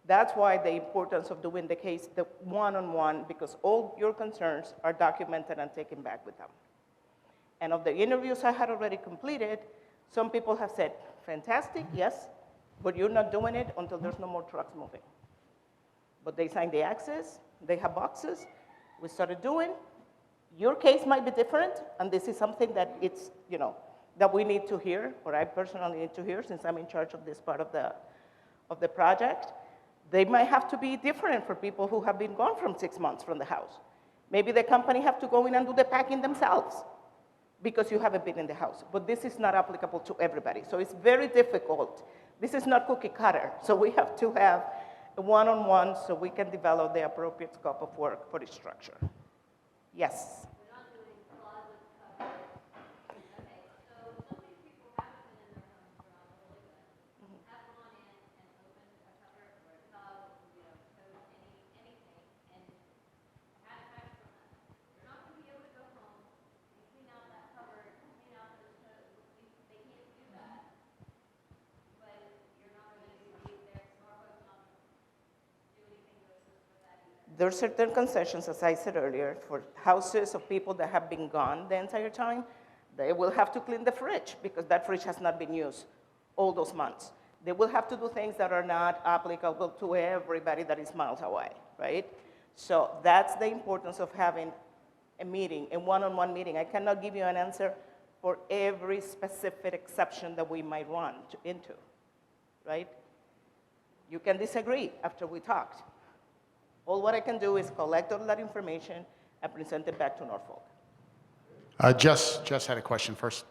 That's why the importance of doing the case, the one-on-one, because all your concerns are documented and taken back with them. And of the interviews I had already completed, some people have said, fantastic, yes, but you're not doing it until there's no more trucks moving. But they signed the access, they have boxes, we started doing. Your case might be different, and this is something that it's, you know, that we need to hear, or I personally need to hear since I'm in charge of this part of the project. They might have to be different for people who have been gone from 6 months from the house. Maybe the company have to go in and do the packing themselves because you haven't been in the house. But this is not applicable to everybody. So it's very difficult. This is not cookie cutter. So we have to have a one-on-one so we can develop the appropriate scope of work for the structure. Yes? There are certain concessions, as I said earlier, for houses of people that have been gone the entire time. They will have to clean the fridge because that fridge has not been used all those months. They will have to do things that are not applicable to everybody that is miles away, right? So that's the importance of having a meeting, a one-on-one meeting. I cannot give you an answer for every specific exception that we might run into, right? You can disagree after we talked. All what I can do is collect all that information and present it back to Norfolk. Jess had a question first.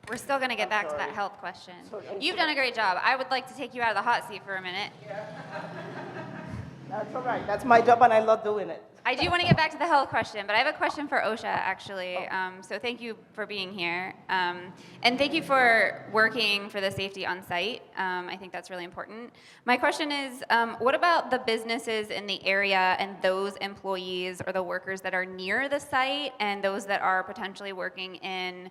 We're still going to get back to that health question. You've done a great job. I would like to take you out of the hot seat for a minute. That's all right. That's my job, and I love doing it. I do want to get back to the health question, but I have a question for OSHA, actually. So thank you for being here. And thank you for working for the safety on site. I think that's really important. My question is, what about the businesses in the area and those employees or the workers that are near the site and those that are potentially working in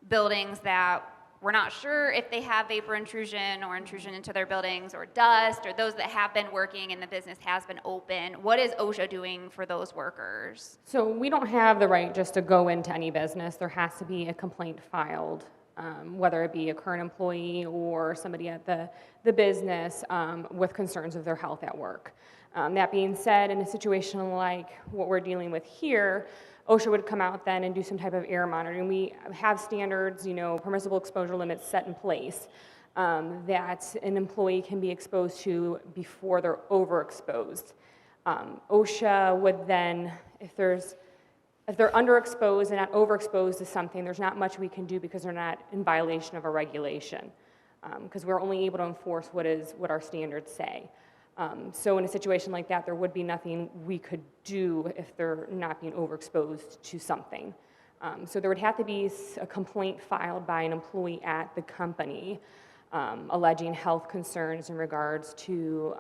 buildings that we're not sure if they have vapor intrusion or intrusion into their buildings or dust, or those that have been working and the business has been open? What is OSHA doing for those workers? So we don't have the right just to go into any business. There has to be a complaint filed, whether it be a current employee or somebody at the business with concerns of their health at work. That being said, in a situation like what we're dealing with here, OSHA would come out then and do some type of air monitoring. We have standards, permissible exposure limits set in place that an employee can be exposed to before they're overexposed. OSHA would then, if they're underexposed and not overexposed to something, there's not much we can do because they're not in violation of a regulation, because we're only able to enforce what our standards say. So in a situation like that, there would be nothing we could do if they're not being overexposed to something. So there would have to be a complaint filed by an employee at the company alleging health concerns in regards to,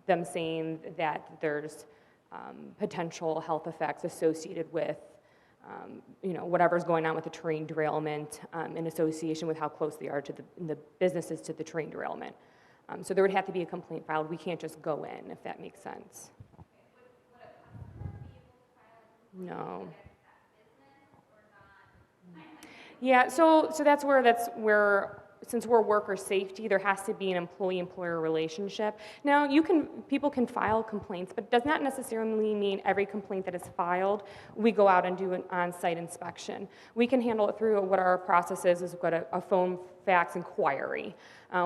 them saying that there's potential health effects associated with, whatever's going on with the train derailment in association with how close they are to the businesses to the train derailment. So there would have to be a complaint filed. We can't just go in, if that makes sense. No. Yeah, so that's where since we're worker safety, there has to be an employee-employer relationship. Now, people can file complaints, but it does not necessarily mean every complaint that is filed, we go out and do an on-site inspection. We can handle it through what our process is we've got a phone facts inquiry.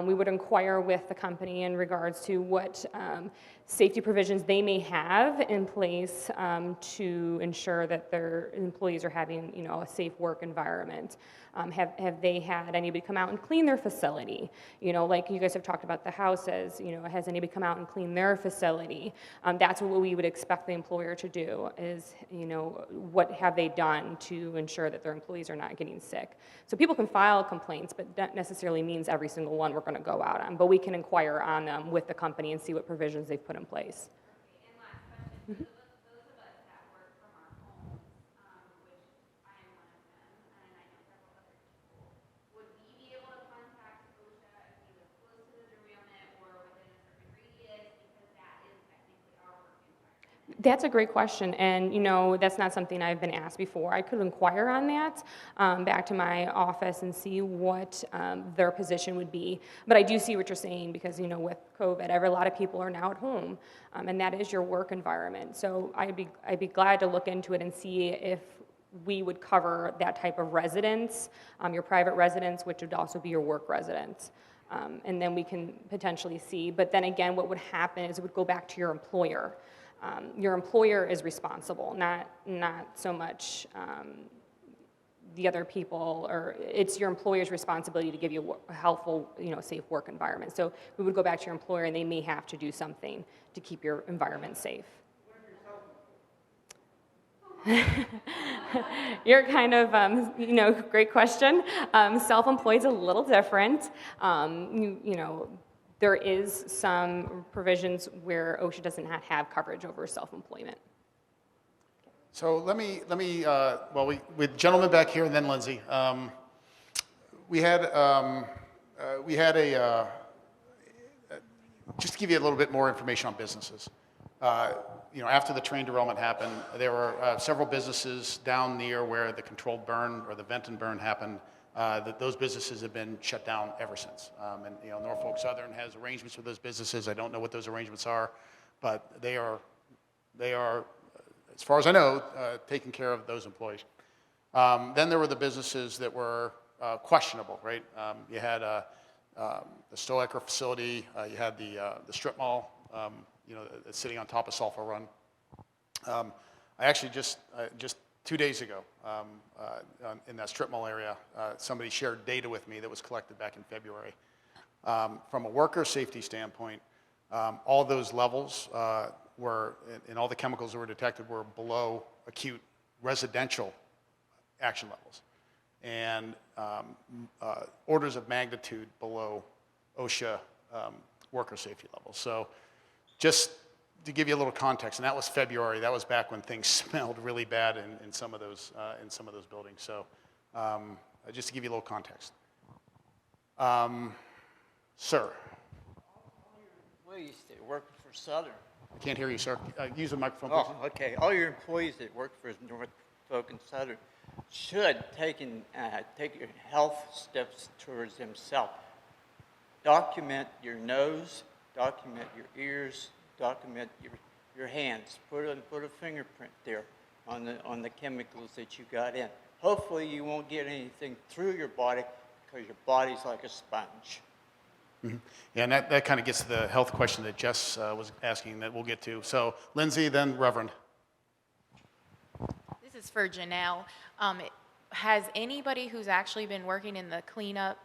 We would inquire with the company in regards to what safety provisions they may have in place to ensure that their employees are having, a safe work environment. Have they had anybody come out and clean their facility? Like you guys have talked about the houses, has anybody come out and clean their facility? That's what we would expect the employer to do is, what have they done to ensure that their employees are not getting sick? So people can file complaints, but that necessarily means every single one we're going to go out on. But we can inquire on them with the company and see what provisions they've put in place. Okay, and last question. So those of us that work from our homes, which I am one of them, and I know several other people, would we be able to contact OSHA if we live close to the derailment or within a certain radius, because that is technically our work environment? That's a great question, and that's not something I've been asked before. I could inquire on that back to my office and see what their position would be. But I do see what you're saying because with COVID, a lot of people are now at home, and that is your work environment. So I'd be glad to look into it and see if we would cover that type of residence, your private residence, which would also be your work residence. And then we can potentially see. But then again, what would happen is it would go back to your employer. Your employer is responsible, not so much the other people, or it's your employer's responsibility to give you a helpful, safe work environment. So we would go back to your employer, and they may have to do something to keep your environment safe. You're kind of, great question. Self-employed is a little different. There is some provisions where OSHA does not have coverage over self-employment. So let me with gentlemen back here and then Lindsay, we had a, just to give you a little bit more information on businesses. After the train derailment happened, there were several businesses down near where the controlled burn or the vent and burn happened. That those businesses have been shut down ever since. And Norfolk Southern has arrangements with those businesses. I don't know what those arrangements are, but they are, as far as I know, taking care of those employees. Then there were the businesses that were questionable, right? You had the Stoecker facility. You had the strip mall, that's sitting on top of Sulphur Run. I actually just 2 days ago, in that strip mall area, somebody shared data with me that was collected back in February. From a worker safety standpoint, all those levels were, and all the chemicals that were detected were below acute residential action levels, and orders of magnitude below OSHA worker safety levels. So just to give you a little context, and that was February. That was back when things smelled really bad in some of those buildings. So just to give you a little context, sir. All your employees that work for Southern. I can't hear you, sir. Use the microphone, please. Oh, okay. All your employees that work for Norfolk and Southern should take your health steps towards themselves. Document your nose, document your ears, document your hands. Put a fingerprint there on the chemicals that you got in. Hopefully you won't get anything through your body because your body's like a sponge. Mm-hmm. Yeah, and that kind of gets to the health question that Jess was asking that we'll get to. So Lindsay, then Reverend. This is for Janelle. Has anybody who's actually been working in the cleanup,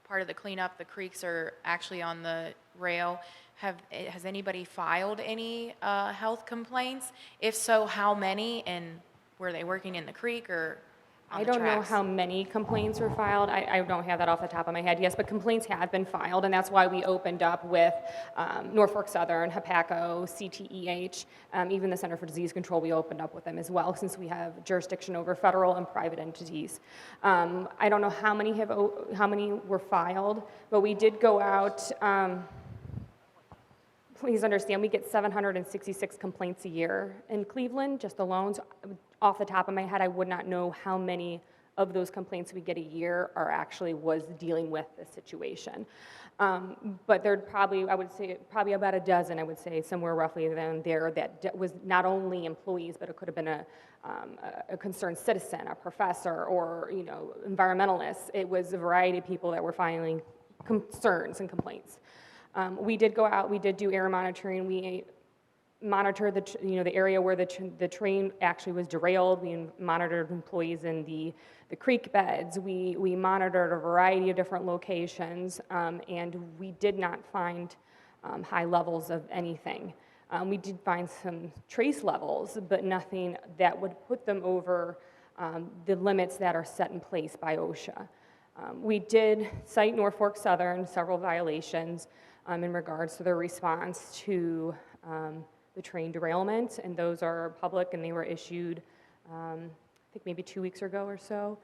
part of the cleanup, the creeks are actually on the rail, has anybody filed any health complaints? If so, how many, and were they working in the creek or on I the don't know tracks? how many complaints were filed. I don't have that off the top of my head. Yes, but complaints have been filed, and that's why we opened up with Norfolk Southern, HPACO, CTEH, even the Center for Disease Control. We opened up with them as well, since we have jurisdiction over federal and private entities. I don't know how many were filed, but we did go out. Please understand, we get 766 complaints a year in Cleveland, just alone. So off the top of my head, I would not know how many of those complaints we get a year was dealing with this situation. But there'd probably, I would say, probably about a dozen, I would say, somewhere roughly around there that was not only employees, but it could have been a concerned citizen, a professor, or, you know, environmentalists. It was a variety of people that were filing concerns and complaints. We did go out, we did do air monitoring. We monitored the area where the train actually was derailed. We monitored employees in the creek beds. We monitored a variety of different locations, and we did not find high levels of anything. We did find some trace levels, but nothing that would put them over the limits that are set in place by OSHA. We did cite Norfolk Southern several violations in regards to their response to the train derailment, and those are public, and they were issued, I think maybe 2 weeks ago or so.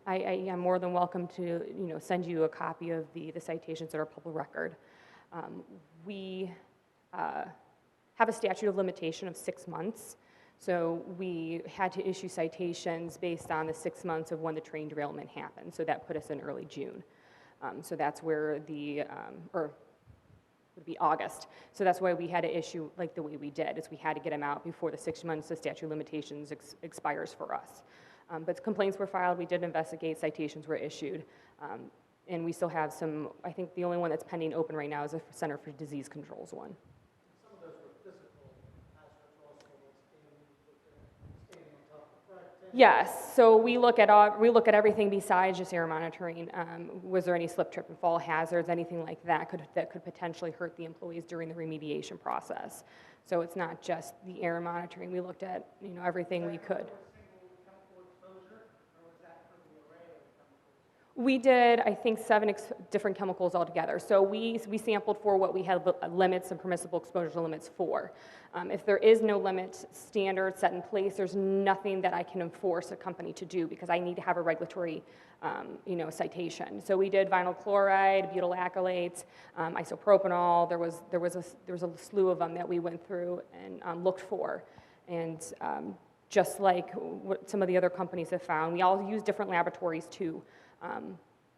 I am more than welcome to, you know, send you a copy of the citations that are public record. We have a statute of limitation of 6 months, so we had to issue citations based on the 6 months of when the train derailment happened. So that put us in early June. So that's where or would be August. So that's why we had to issue like the way we did, is we had to get them out before the 6 months of statute of limitations expires for us. But complaints were filed, we did investigate, citations were issued, and we still have some. I think the only one that's pending open right now is the Center for Disease Control's one. Some of those were physical hazards also, like standing on top of the track. Yes, so we look at everything besides just air monitoring. Was there any slip, trip, and fall hazards, anything like that could potentially hurt the employees during the remediation process? So it's not just the air monitoring. We looked at, you know, everything we could. We did, I think, 7 different chemicals altogether. So we sampled for what we had limits and permissible exposure limits for. If there is no limit standard set in place, there's nothing that I can enforce a company to do because I need to have a regulatory, you know, citation. So we did vinyl chloride, butyl acrylates, isopropanol. There was a slew of them that we went through and looked for, and just like what some of the other companies have found, we all use different laboratories too.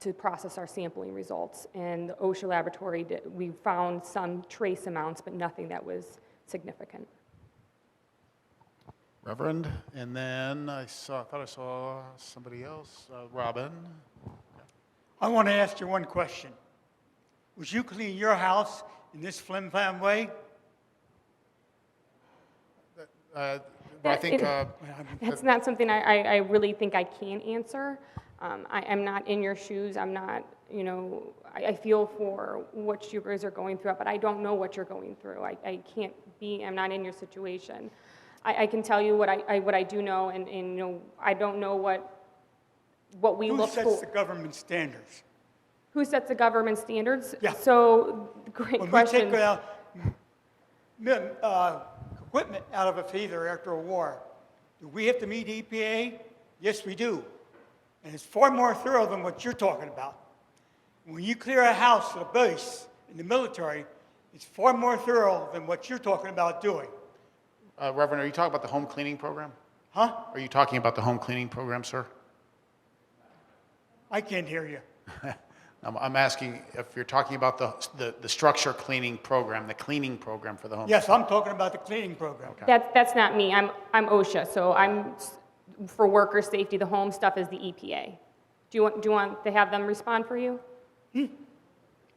To process our sampling results. And the OSHA laboratory, we found some trace amounts, but nothing that was significant. Reverend, and then I thought I saw somebody else, Robin. I want to ask you one question. Would you clean your house in this flim-flam way? I think that's not something I really think I can answer. I'm not in your shoes. I'm not, you know, I feel for what you guys are going through, but I don't know what you're going through. I can't be, I'm not in your situation. I can tell you what I do know, and you know, I don't know what we look for. Who sets the government standards? Who sets the government standards? Yeah. So, great question. When we take equipment out of a feeder after a war, do we have to meet EPA? Yes, we do. And it's far more thorough than what you're talking about. When you clear a house at a base in the military, it's far more thorough than what you're talking about doing. Reverend, are you talking about the home cleaning program? Huh? Are you talking about the home cleaning program, sir? I can't hear you. I'm asking if you're talking about the structure cleaning program, the cleaning program for the home. Yes, I'm talking about the cleaning program. Okay. That's not me. I'm OSHA, so I'm for worker safety. The home stuff is the EPA. Do you want to have them respond for you?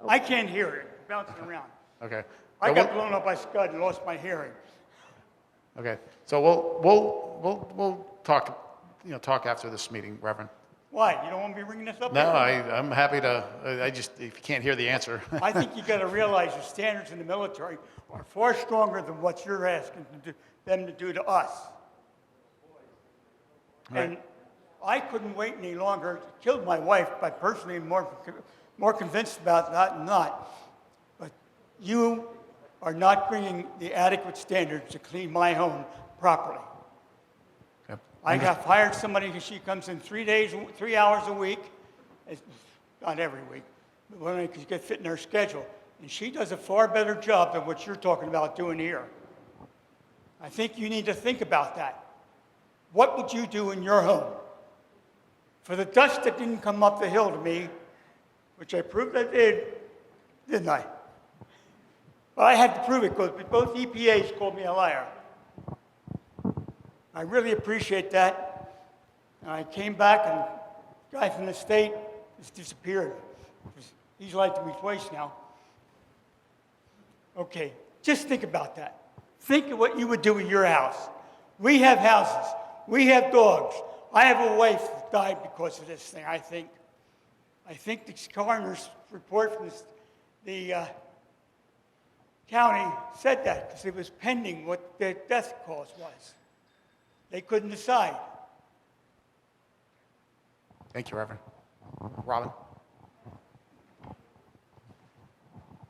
I can't hear it. Bouncing around. Okay. I got blown up by Scud and lost my hearing. Okay. So we'll talk after this meeting, Reverend. Why? You don't want me bringing this up? No, I'm happy to. I just, if you can't hear the answer. I think you got to realize the standards in the military are far stronger than what you're asking them to do to us. Right. And I couldn't wait any longer. It killed my wife, but personally more convinced about that than not. But you are not bringing the adequate standards to clean my home properly. Yep. I have hired somebody who she comes in 3 hours a week, not every week, but when I could get fit in her schedule. And she does a far better job than what you're talking about doing here. I think you need to think about that. What would you do in your home? for the dust that didn't come up the hill to me, which I proved I did, didn't I? But I had to prove it because both EPAs called me a liar. I really appreciate that. And I came back and the guy from the state just disappeared. He's lied to me twice now. Okay, just think about that. Think of what you would do with your house. We have houses. We have dogs. I have a wife that died because of this thing, I think. I think the coroner's report from the county said that because it was pending what their death cause was. They couldn't decide. Thank you, Reverend. Robin?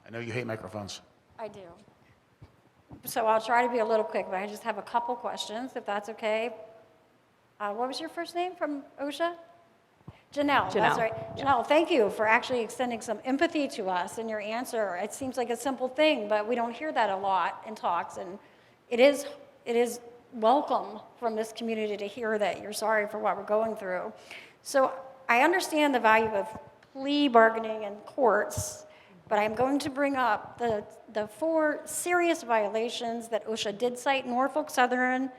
I know you hate microphones. I do. So I'll try to be a little quick, but I just have a couple questions, if that's okay. What was your first name from OSHA? Janelle, that's Janelle, right. yeah. Janelle, thank you for actually extending some empathy to us in your answer. It seems like a simple thing, but we don't hear that a lot in talks, and it is welcome from this community to hear that you're sorry for what we're going through. So I understand the value of plea bargaining in courts, but I'm going to bring up the 4 serious violations that OSHA did cite Norfolk Southern,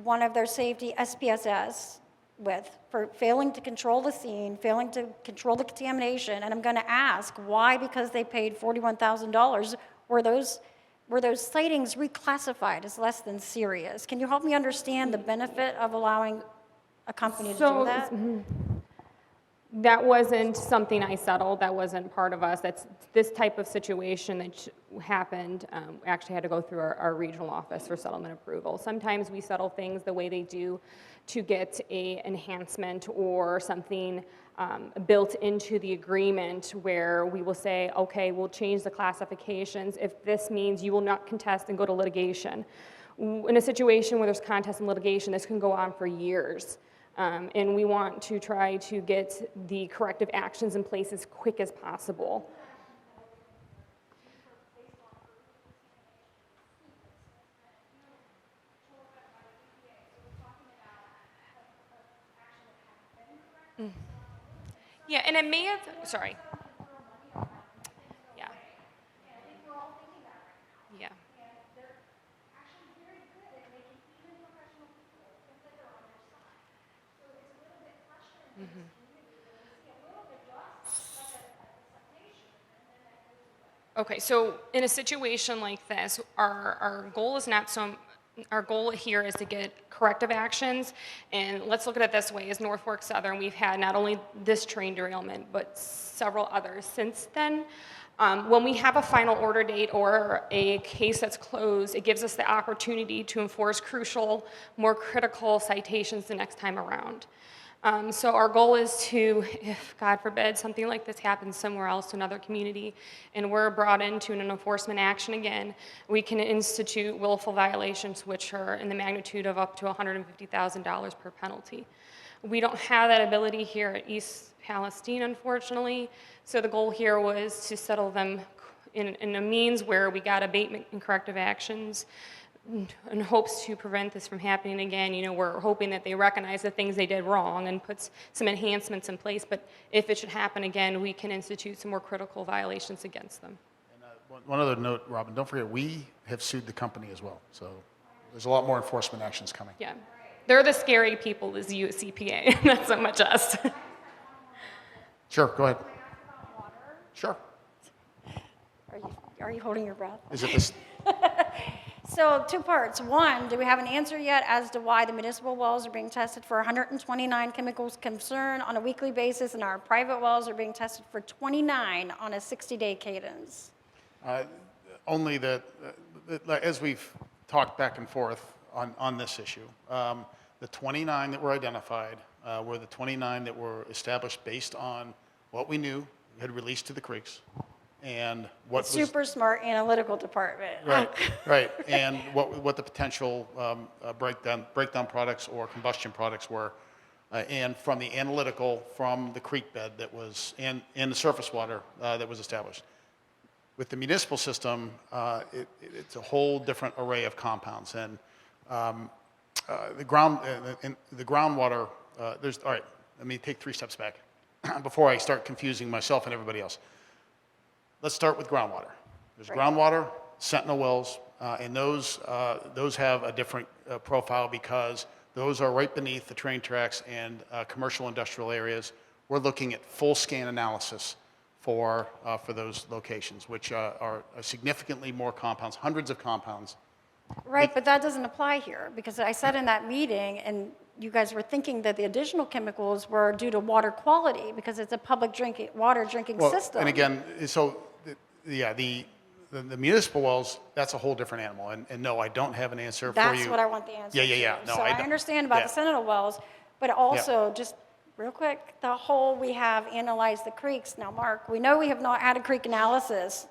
one of their safety SPSS, for failing to control the scene, failing to control the contamination, and I'm going to ask why, because they paid $41,000, were those sightings reclassified as less than serious? Can you help me understand the benefit of allowing a company to do that? That wasn't something I settled. That wasn't part of us. That's this type of situation that happened. We actually had to go through our regional office for settlement approval. Sometimes we settle things the way they do to get a enhancement or something built into the agreement where we will say, okay, we'll change the classifications if this means you will not contest and go to litigation. In a situation where there's contest and litigation, this can go on for years. And we want to try to get the corrective actions in place as quick as possible. Yeah, and it may have, sorry. Yeah. Yeah. Okay, so in a situation like this, our goal is not so, our goal here is to get corrective actions, and let's look at it this way. As Norfolk Southern, we've had not only this train derailment, but several others since then. When we have a final order date or a case that's closed, it gives us the opportunity to enforce crucial, more critical citations the next time around. So our goal is to, if God forbid something like this happens somewhere else in another community and we're brought into an enforcement action again, we can institute willful violations which are in the magnitude of up to $150,000 per penalty. We don't have that ability here at East Palestine, unfortunately, so the goal here was to settle them in a means where we got abatement and corrective actions in hopes to prevent this from happening again. You know, we're hoping that they recognize the things they did wrong and puts some enhancements in place, but if it should happen again, we can institute some more critical violations against them. And one other note, Robin, don't forget, we have sued the company as well, so there's a lot more enforcement actions coming. Yeah, they're the scary people, is you at CPA, not so much us. Sure, go ahead. Sure. Are you holding your breath? Is it this? So 2 parts. 1, do we have an answer yet as to why the municipal wells are being tested for 129 chemicals concern on a weekly basis and our private wells are being tested for 29 on a 60-day cadence? Only that, as we've talked back and forth on this issue, the 29 that were identified were the 29 that were established based on what we knew had released to the creeks. And what was super smart analytical department. right, and what the potential breakdown products or combustion products were, and from the analytical from the creek bed that was and the surface water that was established. With the municipal system, it's a whole different array of compounds, and the groundwater. There's all right. let me take 3 steps back before I start confusing myself and everybody else. Let's start with groundwater. There's groundwater, sentinel wells, and those have a different profile because those are right beneath the train tracks and commercial industrial areas. We're looking at full scan analysis for those locations, which are significantly more compounds, hundreds of compounds. Right, but that doesn't apply here, because I said in that meeting, and you guys were thinking that the additional chemicals were due to water quality, because it's a public water drinking system. And again, so, the municipal wells, that's a whole different animal, and no, I don't have an answer for you. That's what I want the answer to. Yeah. No, so I understand about the Sentinel wells, but also, just real quick, the whole we have analyzed the creeks. Now, Mark, we know we have not had a creek analysis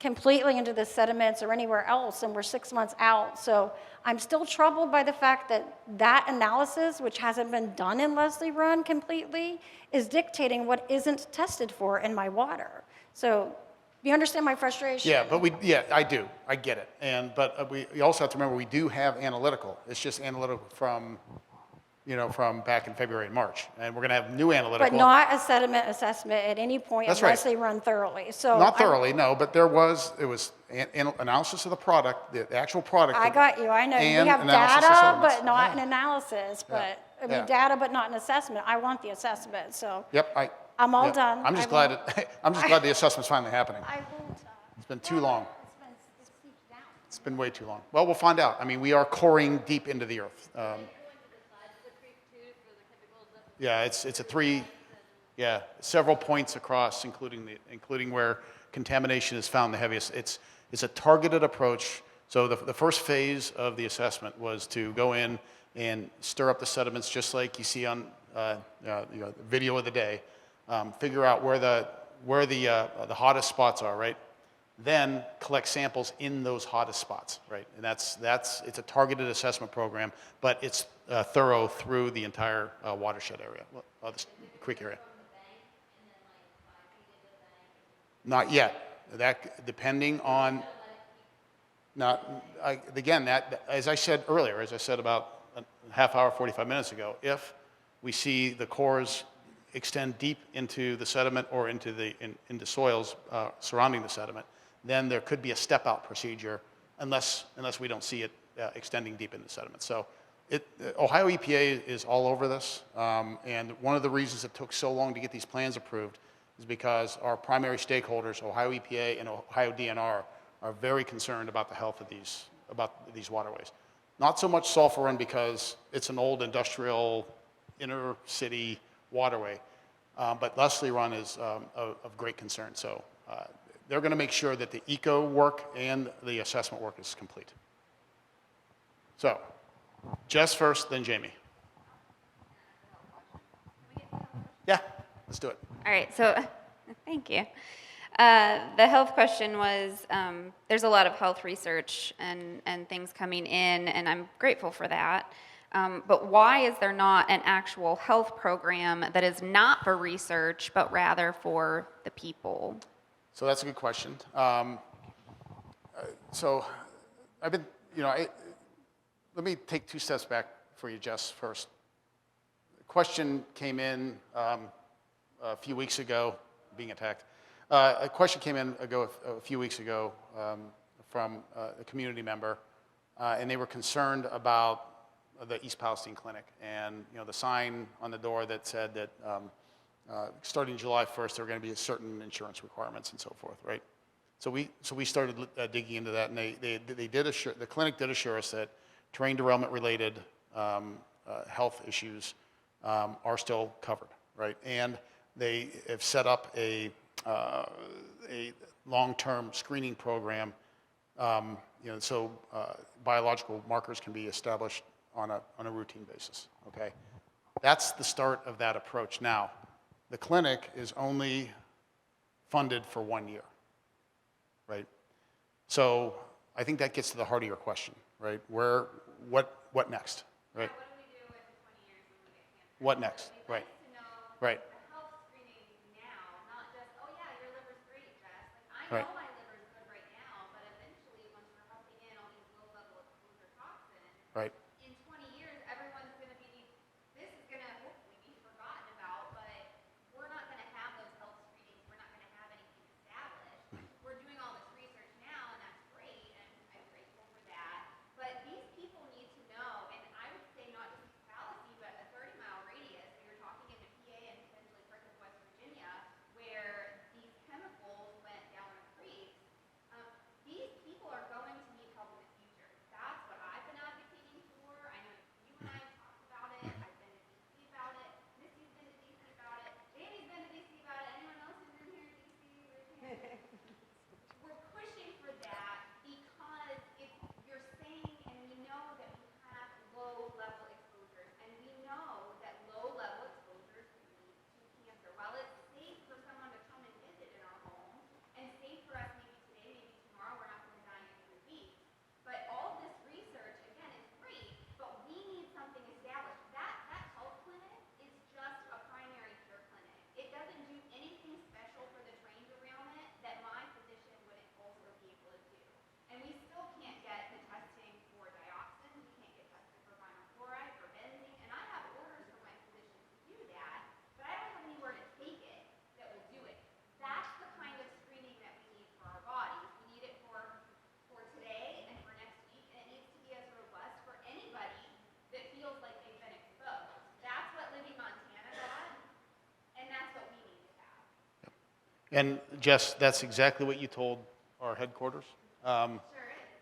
completely into the sediments or anywhere else, and we're 6 months out. So I'm still troubled by the fact that that analysis, which hasn't been done in Leslie Run completely, is dictating what isn't tested for in my water. So you understand my frustration? Yeah, but I do. I get it. But we also have to remember we do have analytical. It's just analytical from back in February and March. And we're going to have new analytical. But not a sediment assessment at any point unless they run thoroughly. So not thoroughly, no, but it was analysis of the product, the actual product. I got you, I know. We have data, but not an analysis. But data, but not an assessment. I want the assessment, so. Yep, I'm all done. I'm just glad the assessment's finally happening. I won't. It's been too long. It's peaked down. It's been way too long. Well, we'll find out. I mean, we are coring deep into the earth. It's a several points across, including where contamination is found the heaviest. It's a targeted approach. So the first phase of the assessment was to go in and stir up the sediments, just like you see on the video of the day. Figure out where the hottest spots are, right? Then collect samples in those hottest spots, right? And it's a targeted assessment program, but it's thorough through the entire watershed area, the creek area. Not yet. That depending on. As I said earlier, as I said about a half hour, 45 minutes ago, if we see the cores extend deep into the sediment or into soils surrounding the sediment, then there could be a step-out procedure unless we don't see it extending deep into the sediment. So Ohio EPA is all over this, and one of the reasons it took so long to get these plans approved is because our primary stakeholders, Ohio EPA and Ohio DNR, are very concerned about the health of these waterways. Not so much Sulphur Run because it's an old industrial inner city waterway, but Leslie Run is of great concern. So they're going to make sure that the eco work and the assessment work is complete. So Jess first, then Jamie. Yeah, let's do it. All right, so thank you. The health question was, there's a lot of health research and things coming in, and I'm grateful for that. But why is there not an actual health program that is not for research, but rather for the people? So that's a good question. So I've been, let me take 2 steps back for you, Jess, first. The question came in a few weeks ago, being attacked. A question came in a few weeks ago from a community member, and they were concerned about the East Palestine Clinic, and the sign on the door that said that starting July 1st there were going to be certain insurance requirements and so forth, right? So we started digging into that, and the clinic did assure us that terrain derailment related health issues are still covered, right? And they have set up a long-term screening program, so biological markers can be established on a routine basis, okay? That's the start of that approach. Now, the clinic is only funded for 1 year, right? So I think that gets to the heart of your question, right? What next, right? What do we do with the 20 years when we get cancer? What next, right? Right. The health screening now, not just, oh yeah, your liver's great, Jess. Like, I Right. know my liver's good right now, but eventually, once we're helping in all these low-level exposure toxins, Right. in 20 years, everyone's going to be, this is going to hopefully be forgotten about. And Jess, that's exactly what you told our headquarters.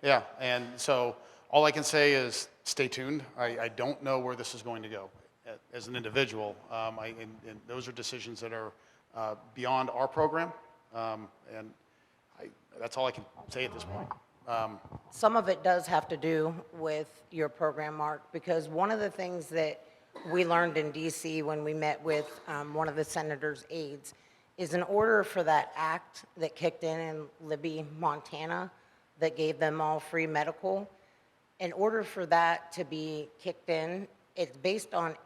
Yeah, and so all I can say is stay tuned. I don't know where this is going to go as an individual. And those are decisions that are beyond our program, and that's all I can say at this point. Some of it does have to do with your program, Mark, because one of the things that we learned in DC when we met with one of the senator's aides is in order for that act that kicked in Libby, Montana, that gave them all free medical, in order for that to be kicked in, it's based on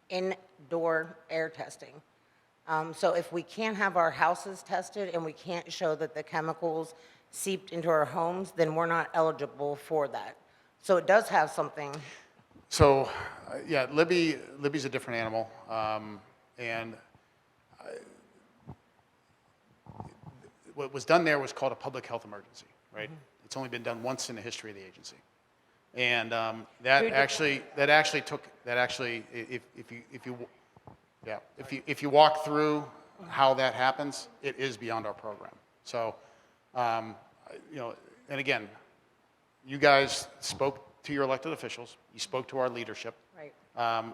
indoor air testing. So if we can't have our houses tested and we can't show that the chemicals seeped into our homes, then we're not eligible for that. So it does have something. So, yeah, Libby's a different animal, and what was done there was called a public health emergency, right? Mm-hmm. It's only been done once in the history of the agency, and if you walk through how that happens, it is beyond our program. So, and again, you guys spoke to your elected officials, you spoke to our leadership. Right.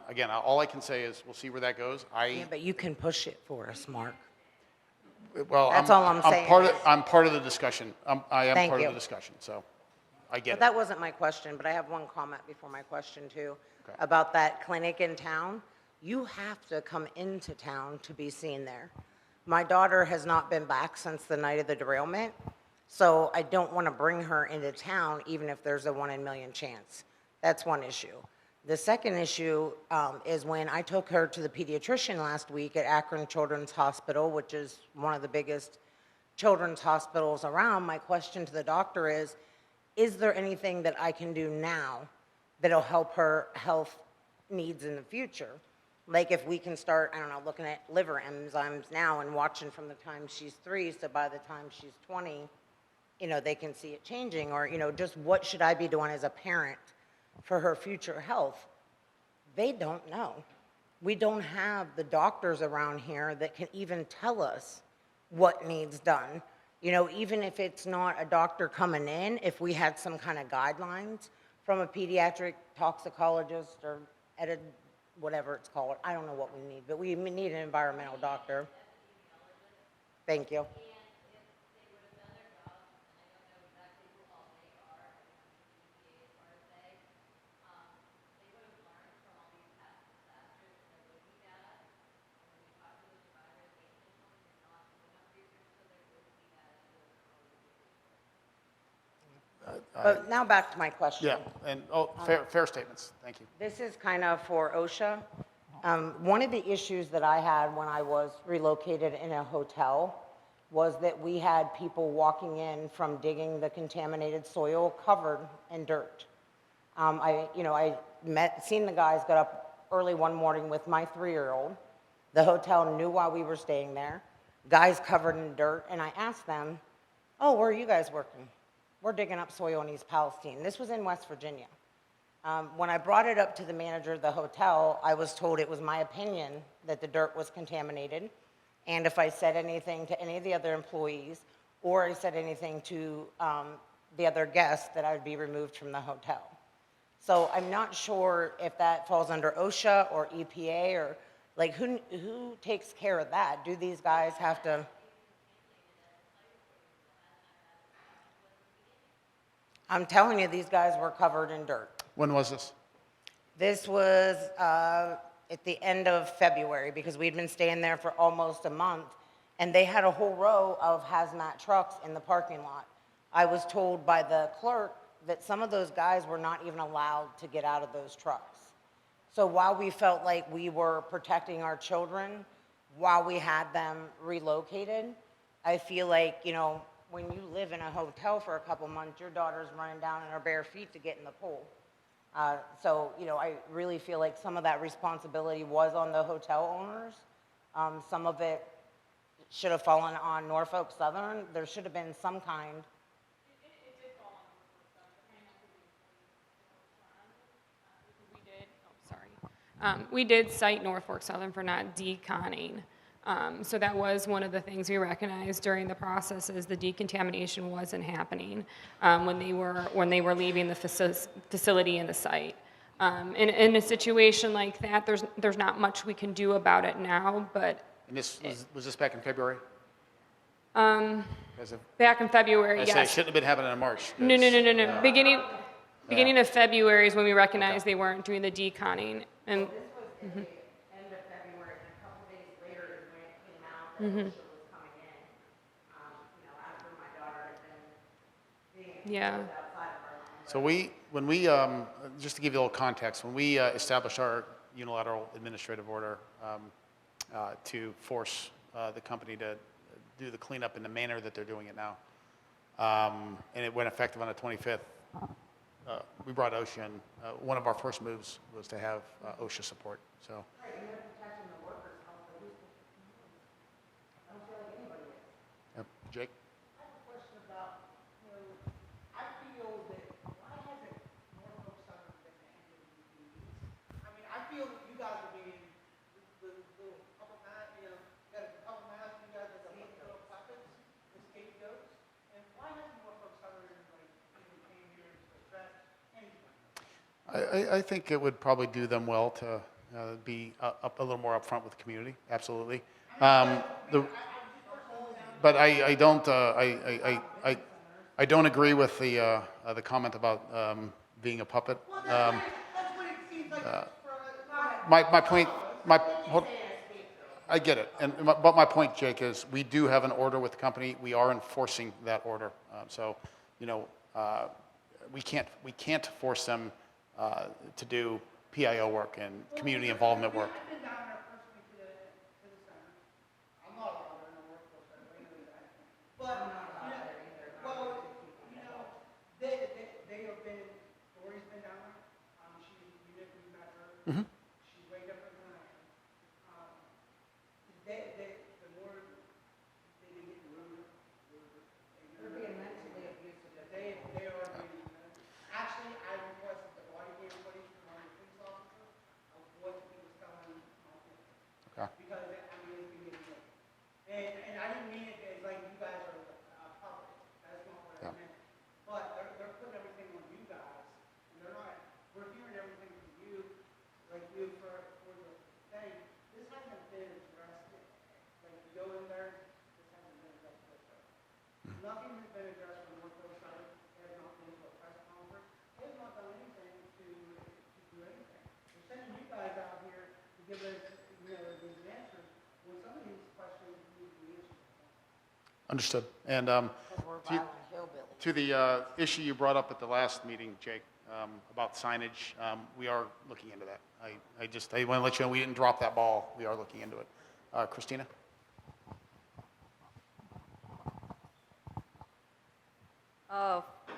Again, all I can say is we'll see where that goes. Yeah, but you can push it for us, Mark. Well, That's all I'm saying. I'm part of the discussion. I am Thank part you. of the discussion, so I get But it. that wasn't my question, but I have one comment before my question too, Okay. about that clinic in town. You have to come into town to be seen there. My daughter has not been back since the night of the derailment, so I don't want to bring her into town even if there's a 1 in a million chance. That's one issue. The second issue is when I took her to the pediatrician last week at Akron Children's Hospital, which is one of the biggest children's hospitals around. My question to the doctor is there anything that I can do now that'll help her health needs in the future? Like if we can start, I don't know, looking at liver enzymes now and watching from the time she's 3, so by the time she's 20, they can see it changing, or, just what should I be doing as a parent for her future health? They don't know. We don't have the doctors around here that can even tell us what needs done. Even if it's not a doctor coming in, if we had some kind of guidelines from a pediatric toxicologist or whatever it's called, I don't know what we need, but we need an environmental doctor. Thank you. But now back to my question. Yeah, and fair statements. Thank you. This is kind of for OSHA. One of the issues that I had when I was relocated in a hotel was that we had people walking in from digging the contaminated soil covered in dirt. I seen the guys got up early one morning with my 3-year-old. The hotel knew why we were staying there. Guys covered in dirt, and I asked them, "Oh, where are you guys working?" "We're digging up soil in East Palestine." This was in West Virginia. When I brought it up to the manager of the hotel, I was told it was my opinion that the dirt was contaminated, and if I said anything to any of the other employees, or I said anything to the other guests, that I would be removed from the hotel. So I'm not sure if that falls under OSHA or EPA, or like who takes care of that? Do these guys have to? I'm telling you, these guys were covered in dirt. When was this? This was at the end of February, because we'd been staying there for almost a month, and they had a whole row of hazmat trucks in the parking lot. I was told by the clerk that some of those guys were not even allowed to get out of those trucks. So while we felt like we were protecting our children, while we had them relocated, I feel like, when you live in a hotel for a couple months, your daughter's running down in her bare feet to get in the pool. So, I really feel like some of that responsibility was on the hotel owners. Some of it should have fallen on Norfolk Southern. There should have been some kind. We did cite Norfolk Southern for not deconning So that was one of the things we recognized during the process is the decontamination wasn't happening when they were leaving the facility and the site. In a situation like that, there's not much we can do about it now, but. And this was this back in February? Back in February, I yes. say it shouldn't have been happening in March. No. Beginning of February is when we recognized they weren't doing the deconning. And, This was at the end of February, and a couple days later is when it came out that OSHA was coming in. You know, after my daughter had been being yeah. outside of our home. So when we, just to give you a little context, when we established our unilateral administrative order to force the company to do the cleanup in the manner that they're doing it now, and it went effective on the 25th, we brought OSHA in. One of our first moves was to have OSHA support. So. Right, and they're protecting the workers' health, but who's, I don't feel like anybody is. Yep. Jake? I have a question about, you know, I feel that why hasn't Norfolk Southern been handling these needs? I mean, I feel that you guys are being the couple times, you know, you got a couple times, you guys are the little puppets, the scapegoats, and why hasn't Norfolk Southern like even came here to address anything? I think it would probably do them well to be a little more upfront with the community. Absolutely. But I don't agree with the comment about being a puppet. That's what it seems like My point, I get it, but my point, Jake, is we do have an order with the company. We are enforcing that order. So, you know, we can't force them to do PIO work and community involvement work. I've been down there personally to the center. I'm not allowed there in the workforce center, but anyway, but, you know, they have been, Dory's been down there. We've met her. Mm-hmm. She's way different than I am. The more they've been getting ruder. They're being mentally abusive. They are being, actually, I requested the body cam footage from our police officer of what he was telling my kids. Okay. Because, I mean, it's been getting late. And I didn't mean it as like you guys are puppets. That's not what I meant. But they're putting everything on you guys. And they're not, we're hearing everything from you, like you for the thing. This hasn't been addressed yet. Like, you go in there, this hasn't been addressed. Nothing has been addressed from Norfolk Southern. They have not been to a press conference. They have not done anything to do anything. They're sending you guys out here to give us, you know, these answers when some of these questions need to be answered. Understood. And to the issue you brought up at the last meeting, Jake, about signage, we are looking into that. I want to let you know we didn't drop that ball. We are looking into it. Christina?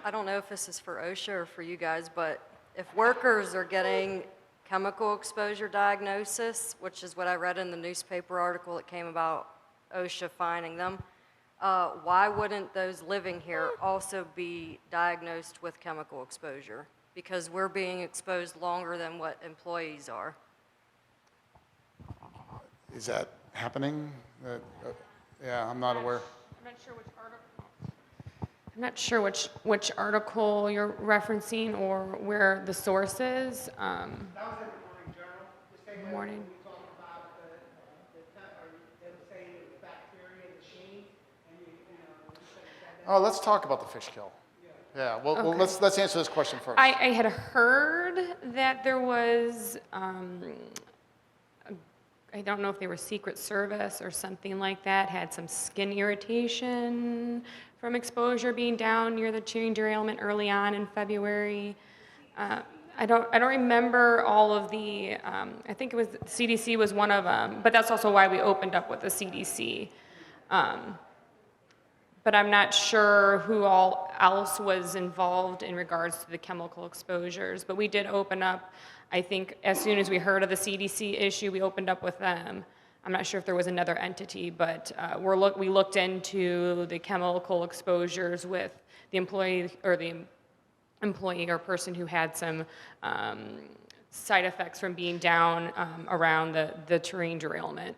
I don't know if this is for OSHA or for you guys, but if workers are getting chemical exposure diagnosis, which is what I read in the newspaper article that came about OSHA fining them, why wouldn't those living here also be diagnosed with chemical exposure? Because we're being exposed longer than what employees are. Is that happening? Yeah, I'm not aware. I'm not sure which article. I'm not sure which article you're referencing or where the source is. That was in the Morning Journal. The same Morning. we talked about them saying it was bacteria in the sheen, and you know. Oh, let's talk about the fish kill. Yeah. Well, Okay. let's answer this question first. I had heard that there was, I don't know if they were Secret Service or something like that, had some skin irritation from exposure being down near the train derailment early on in February. I don't remember all of the, I think it was, CDC was one of them, but that's also why we opened up with the CDC. But I'm not sure who all else was involved in regards to the chemical exposures. But we did open up, I think, as soon as we heard of the CDC issue, we opened up with them. I'm not sure if there was another entity, but we looked into the chemical exposures with the employee or person who had some side effects from being down around the terrain derailment.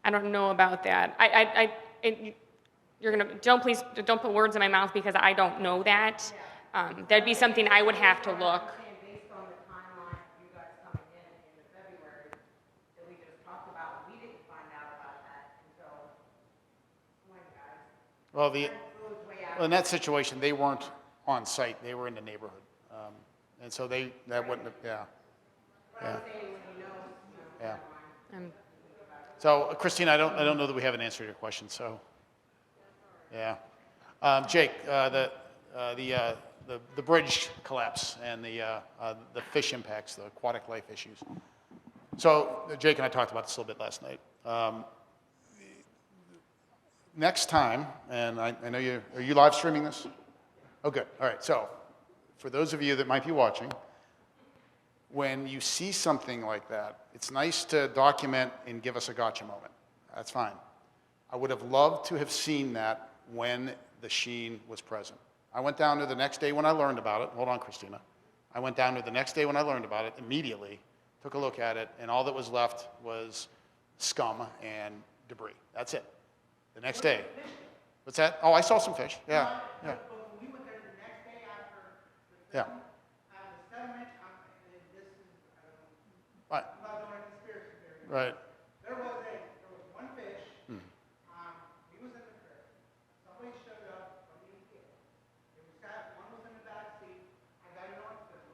I don't know about that. Please don't put words in my mouth because I don't know that. That'd be something I would have to look. Based on the timeline of you guys coming in February that we just talked about, we didn't find out about that until when, guys? Well, in that situation, they weren't on site, they were in the neighborhood. And so that wouldn't have, yeah. So Christine, I don't know that we have an answer to your question, so, yeah. Jake, the bridge collapse and the fish impacts, the aquatic life issues. So Jake and I talked about this a little bit last night. Next time, and I know are you live streaming this? Oh, good. All right. So for those of you that might be watching, when you see something like that, it's nice to document and give us a gotcha moment. That's fine. I would have loved to have seen that when the sheen was present. I went down there the next day when I learned about it. Hold on, Christina. I went down there the next day when I learned about it, immediately took a look at it, and all that was left was scum and debris. That's it. The next day. What's that? Oh, I saw some fish. Yeah. Yeah. We went there the next day after Yeah. the settlement, and this is, Right. I'm not doing a conspiracy theory. Right. There was one fish, he was in the crib. Somebody showed up from the EPA. One was in the back seat, I got it on film.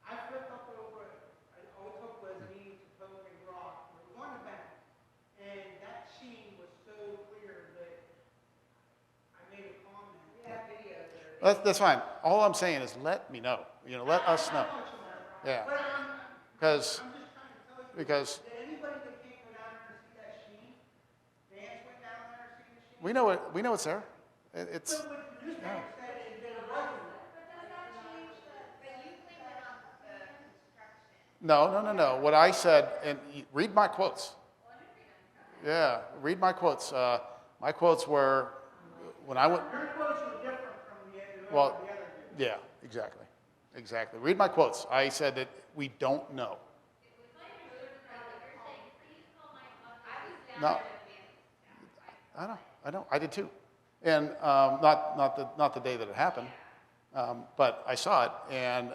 I flipped up over it, and all it took was me to poke and rock. It was on the bank, and that sheen was so clear that I made a comment. Yeah, videos there. That's fine. All I'm saying is let me know. Let us know. Yeah. Because Anybody that can't go down there and see that sheen, Vance went down there and seen the sheen. we know it's there. It's. So what the newspaper said is that it wasn't. No. What I said, and read my quotes. Yeah, read my quotes. My quotes were when I went. Your quotes were different from the Well, other. yeah, exactly. Read my quotes. I said that we don't know. No, I know. I did too, and not the day that it happened, but I saw it, and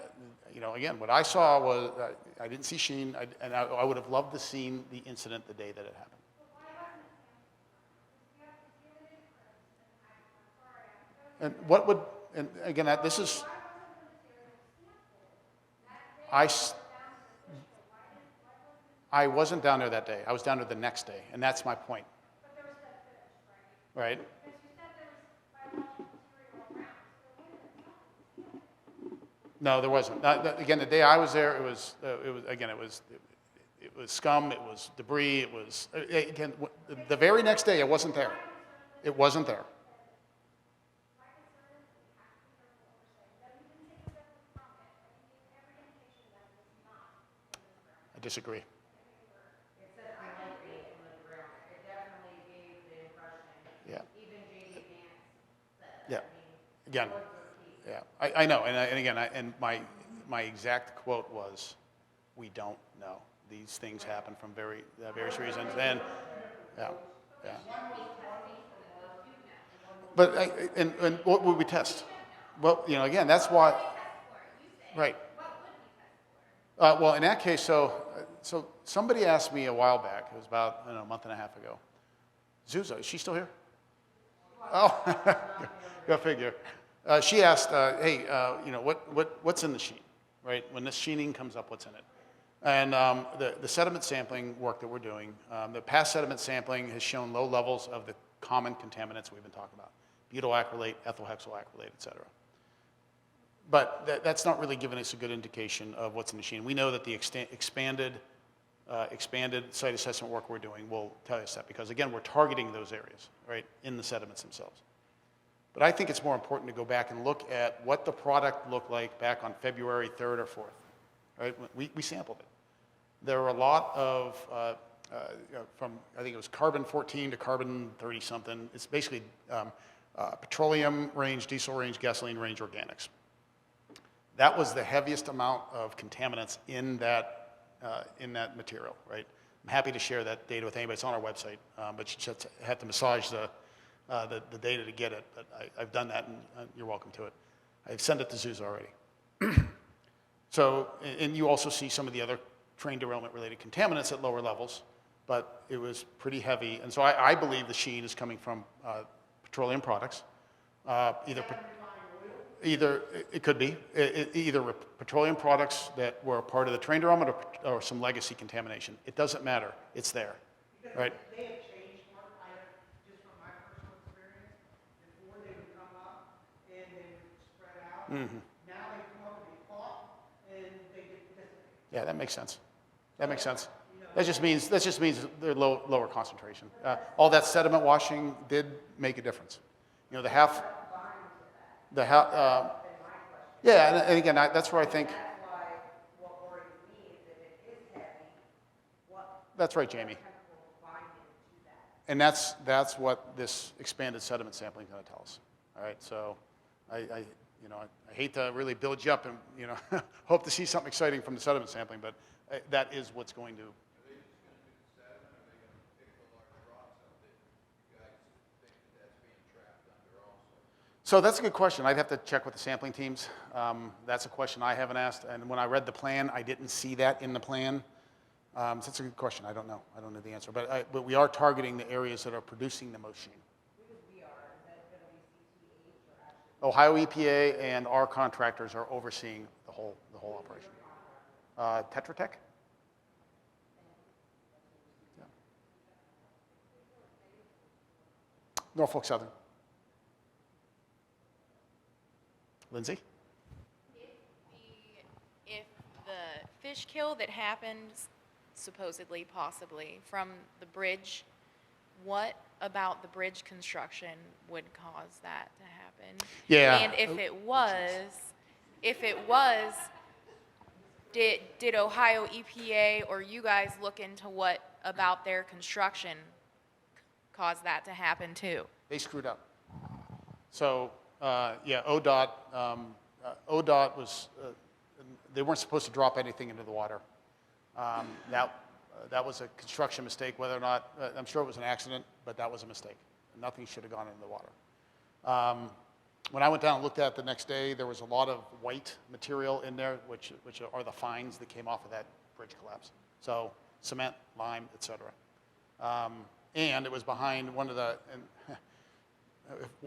again, what I saw was I didn't see sheen, and I would have loved to seen the incident the day that it happened. And what would, and again, this is, I wasn't down there that day. I was down there the next day, and that's my point. Right? No, there wasn't. Again, the day I was there, it was scum, it was debris, it was again the very next day. It wasn't there. It wasn't there. I disagree. It said unlikely in the ground. It definitely gave the impression. Yeah. Even J.D. Vance said. Yeah. Again. Yeah. I know, and again, my exact quote was, "We don't know. These things happen from various reasons." And yeah. But and what would we test? Well, again, that's why. Right. Well, in that case, so somebody asked me a while back. It was about a month and a half ago. Zuza, is she still here? Oh, go figure. She asked, "Hey, what's in the sheen, right? When this sheening comes up, what's in it?" And the sediment sampling work that we're doing, the past sediment sampling has shown low levels of the common contaminants we've been talking about: butyl acrylate, ethyl hexyl acrylate, et cetera. But that's not really giving us a good indication of what's in the sheen. We know that the expanded site assessment work we're doing will tell us that, because again, we're targeting those areas, right, in the sediments themselves. But I think it's more important to go back and look at what the product looked like back on February 3rd or 4th, right? We sampled it. There were a lot of, from I think it was carbon 14 to carbon 30 something. It's basically petroleum range, diesel range, gasoline range organics. That was the heaviest amount of contaminants in that material, right? I'm happy to share that data with anybody. It's on our website, but you just have to massage the data to get it. But I've done that, and you're welcome to it. I've sent it to zoos already. So, and you also see some of the other train derailment-related contaminants at lower levels, but it was pretty heavy. And so I believe the sheen is coming from petroleum products, either it could be either petroleum products that were part of the train derailment or some legacy contamination. It doesn't matter. It's there, right? They have changed, Mark, just from my personal experience. Before they would come up and they would spread out. Mm-hmm. Now they come up and they pop and they get dissipated. Yeah, that makes sense. That makes sense. That just means they're lower concentration. All that sediment washing did make a difference. You know, yeah, and again, that's where I think. That's right, Jamie. And that's what this expanded sediment sampling is going to tell us. All right, so I hate to really build you up and hope to see something exciting from the sediment sampling, but that is what's going to. So that's a good question. I'd have to check with the sampling teams. That's a question I haven't asked. And when I read the plan, I didn't see that in the plan. So that's a good question. I don't know. I don't know the answer. But we are targeting the areas that are producing the most sheen. Ohio EPA and our contractors are overseeing the whole operation. Tetra Tech? Yeah. Norfolk Southern. Lindsay? If the fish kill that happened, supposedly, possibly, from the bridge, what about the bridge construction would cause that to happen? Yeah. And if it was, did Ohio EPA or you guys look into what about their construction caused that to happen too? They screwed up. So, yeah, ODOT was, they weren't supposed to drop anything into the water. That was a construction mistake, whether or not, I'm sure it was an accident, but that was a mistake. Nothing should have gone into the water. When I went down and looked at it the next day, there was a lot of white material in there, which are the fines that came off of that bridge collapse. So cement, lime, et cetera. And it was behind one of the, and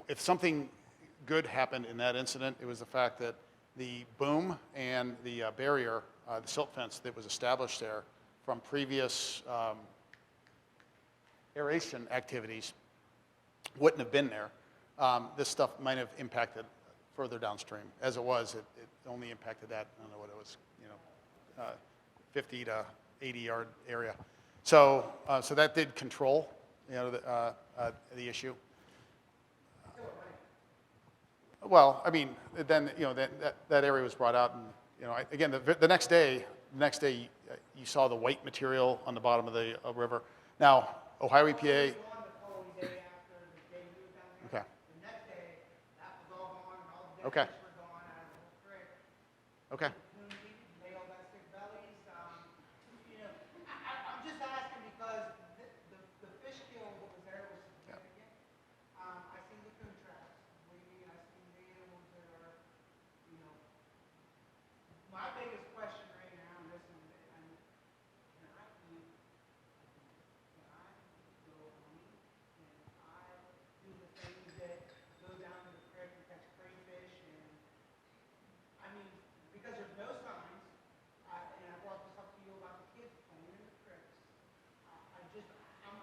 if something good happened in that incident, it was the fact that the boom and the barrier, the silt fence that was established there from previous aeration activities wouldn't have been there. This stuff might have impacted further downstream. As it was, it only impacted that, I don't know what it was, 50 to 80 yard area. So, so that did control, the issue. Well, I mean, then that area was brought out, and again, the next day, you saw the white material on the bottom of the river. Now, Ohio EPA. Okay. Okay. Okay. I'm just asking because the fish kill that was there was significant. I seen the coon traps. I seen the animals that are, my biggest question right now, and this is, can I go hunting? Can I do the things that go down to the creek and catch crayfish and, I mean, because there's no signs, and I brought this up to you about the kids playing in the creeks.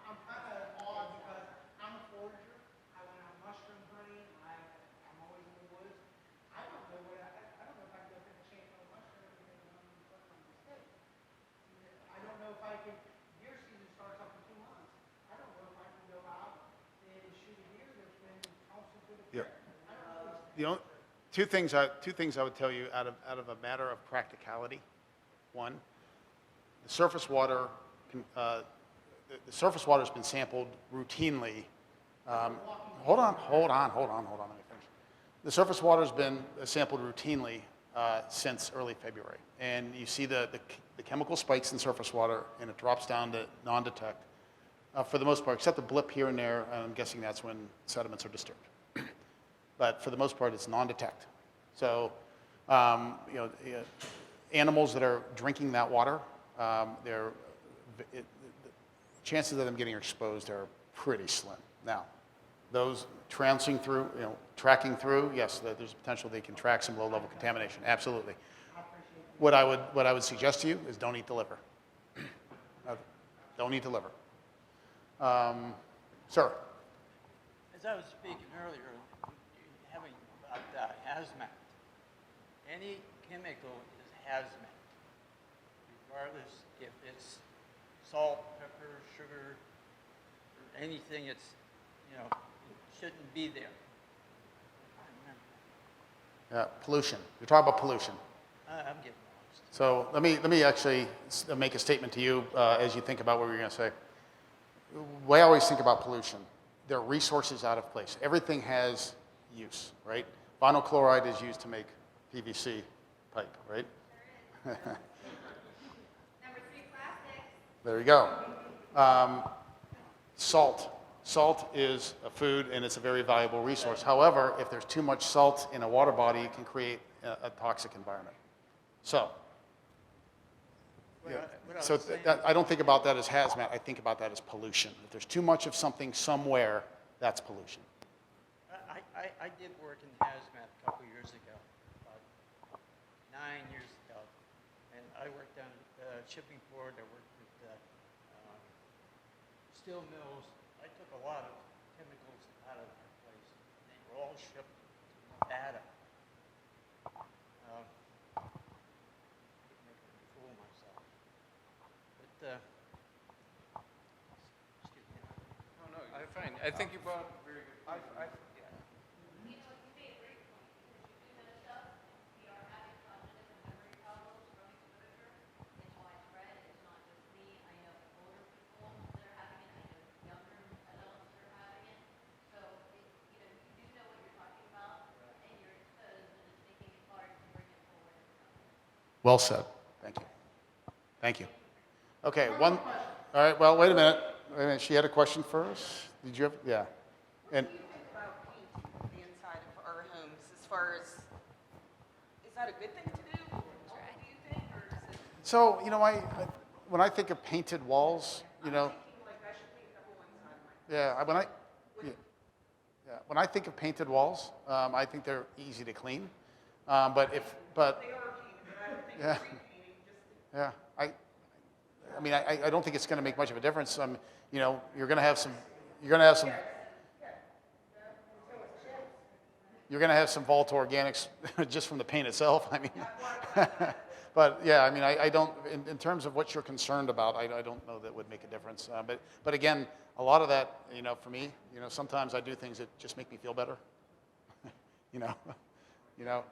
I'm kind of awed because I'm a forager. I went out mushroom hunting. I'm always in the woods. I don't know if I can go take a chance on a mushroom because I'm on the state. I don't know if I can. Deer season starts up in 2 months. I don't know if I can go out and shoot a deer that's been also to the creek. Two things I would tell you out of a matter of practicality. One, the surface water has been sampled routinely. Hold on. Let me finish. The surface water has been sampled routinely since early February. And you see the chemical spikes in surface water, and it drops down to non-detect for the most part, except the blip here and there. I'm guessing that's when sediments are disturbed. But for the most part, it's non-detect. So, animals that are drinking that water, the chances of them getting exposed are pretty slim. Now, those trouncing through, tracking through, yes, there's potential they can track some low-level contamination. Absolutely. What I would suggest to you is don't eat the liver. Don't eat the liver. Sir. As I was speaking earlier, having about hazmat. Any chemical is hazmat, regardless if it's salt, pepper, sugar, or anything. It's it shouldn't be there. Yeah, pollution. You're talking about pollution. I'm getting lost. So let me actually make a statement to you as you think about what you're going to say. The way I always think about pollution, there are resources out of place. Everything has use, right? Vinyl chloride is used to make PVC pipe, right? Number 3, plastics. There you go. Salt. Salt is a food, and it's a very valuable resource. However, if there's too much salt in a water body, it can create a toxic environment. So, I don't think about that as hazmat. I think about that as pollution. If there's too much of something somewhere, that's pollution. I did work in hazmat a couple years ago, about 9 years ago, and I worked on a shipping port. I worked with steel mills. I took a lot of chemicals out of our place. They were all shipped to Nevada. Fool myself. But excuse me. No, you're fine. I think you brought up a very good point. Yeah. You know, you made a great point because you do know stuff. We are having cognitive and memory problems from exposure. It's widespread. It's not just me. I know older people that are having it. I know younger adults that are having it. So, you do know what you're talking about, and you're exposed, and it's making it hard to bring it forward. Well said. Thank you. Thank you. Okay, one. All right, well, wait a minute. She had a question for us. Did you have? Yeah. And What do you think about painting the inside of our homes as far as, is that a good thing to do? Do you think, or is it? so, when I think of painted walls, Like I should paint the whole inside of my when I think of painted walls, I think they're easy to clean. But They are painted, but I don't think Yeah. repainting just. yeah, I don't think it's going to make much of a difference. You're going to have some Vault Organics just from the paint itself. But yeah, I don't. In terms of what you're concerned about, I don't know that would make a difference. But again, a lot of that, for me, sometimes I do things that just make me feel better. All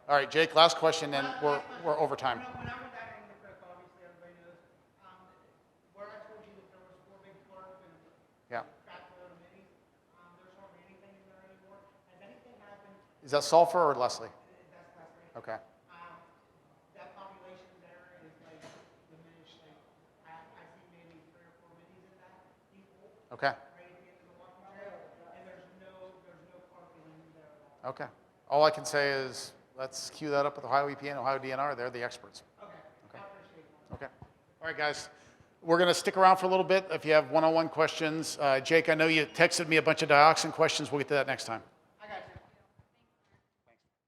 right, Jake. Last question, and we're over time. When I went down in the press, obviously everybody knows, where I told you that there was 4 big parks and Yeah. back load of minis, there's hardly anything in there anymore. Has anything happened? Is that Sulphur or Leslie? That's right. Okay. That population there is like diminished. Like I see maybe 3 or 4 minis in that people Okay. right at the end of the walking trail, and there's no parking in there at all. Okay. All I can say is let's cue that up with Ohio EPA and Ohio DNR. They're the experts. Okay. I appreciate it. Okay. All right, guys. We're going to stick around for a little bit if you have one-on-one questions. Jake, I know you texted me a bunch of dioxin questions. We'll get to that next time.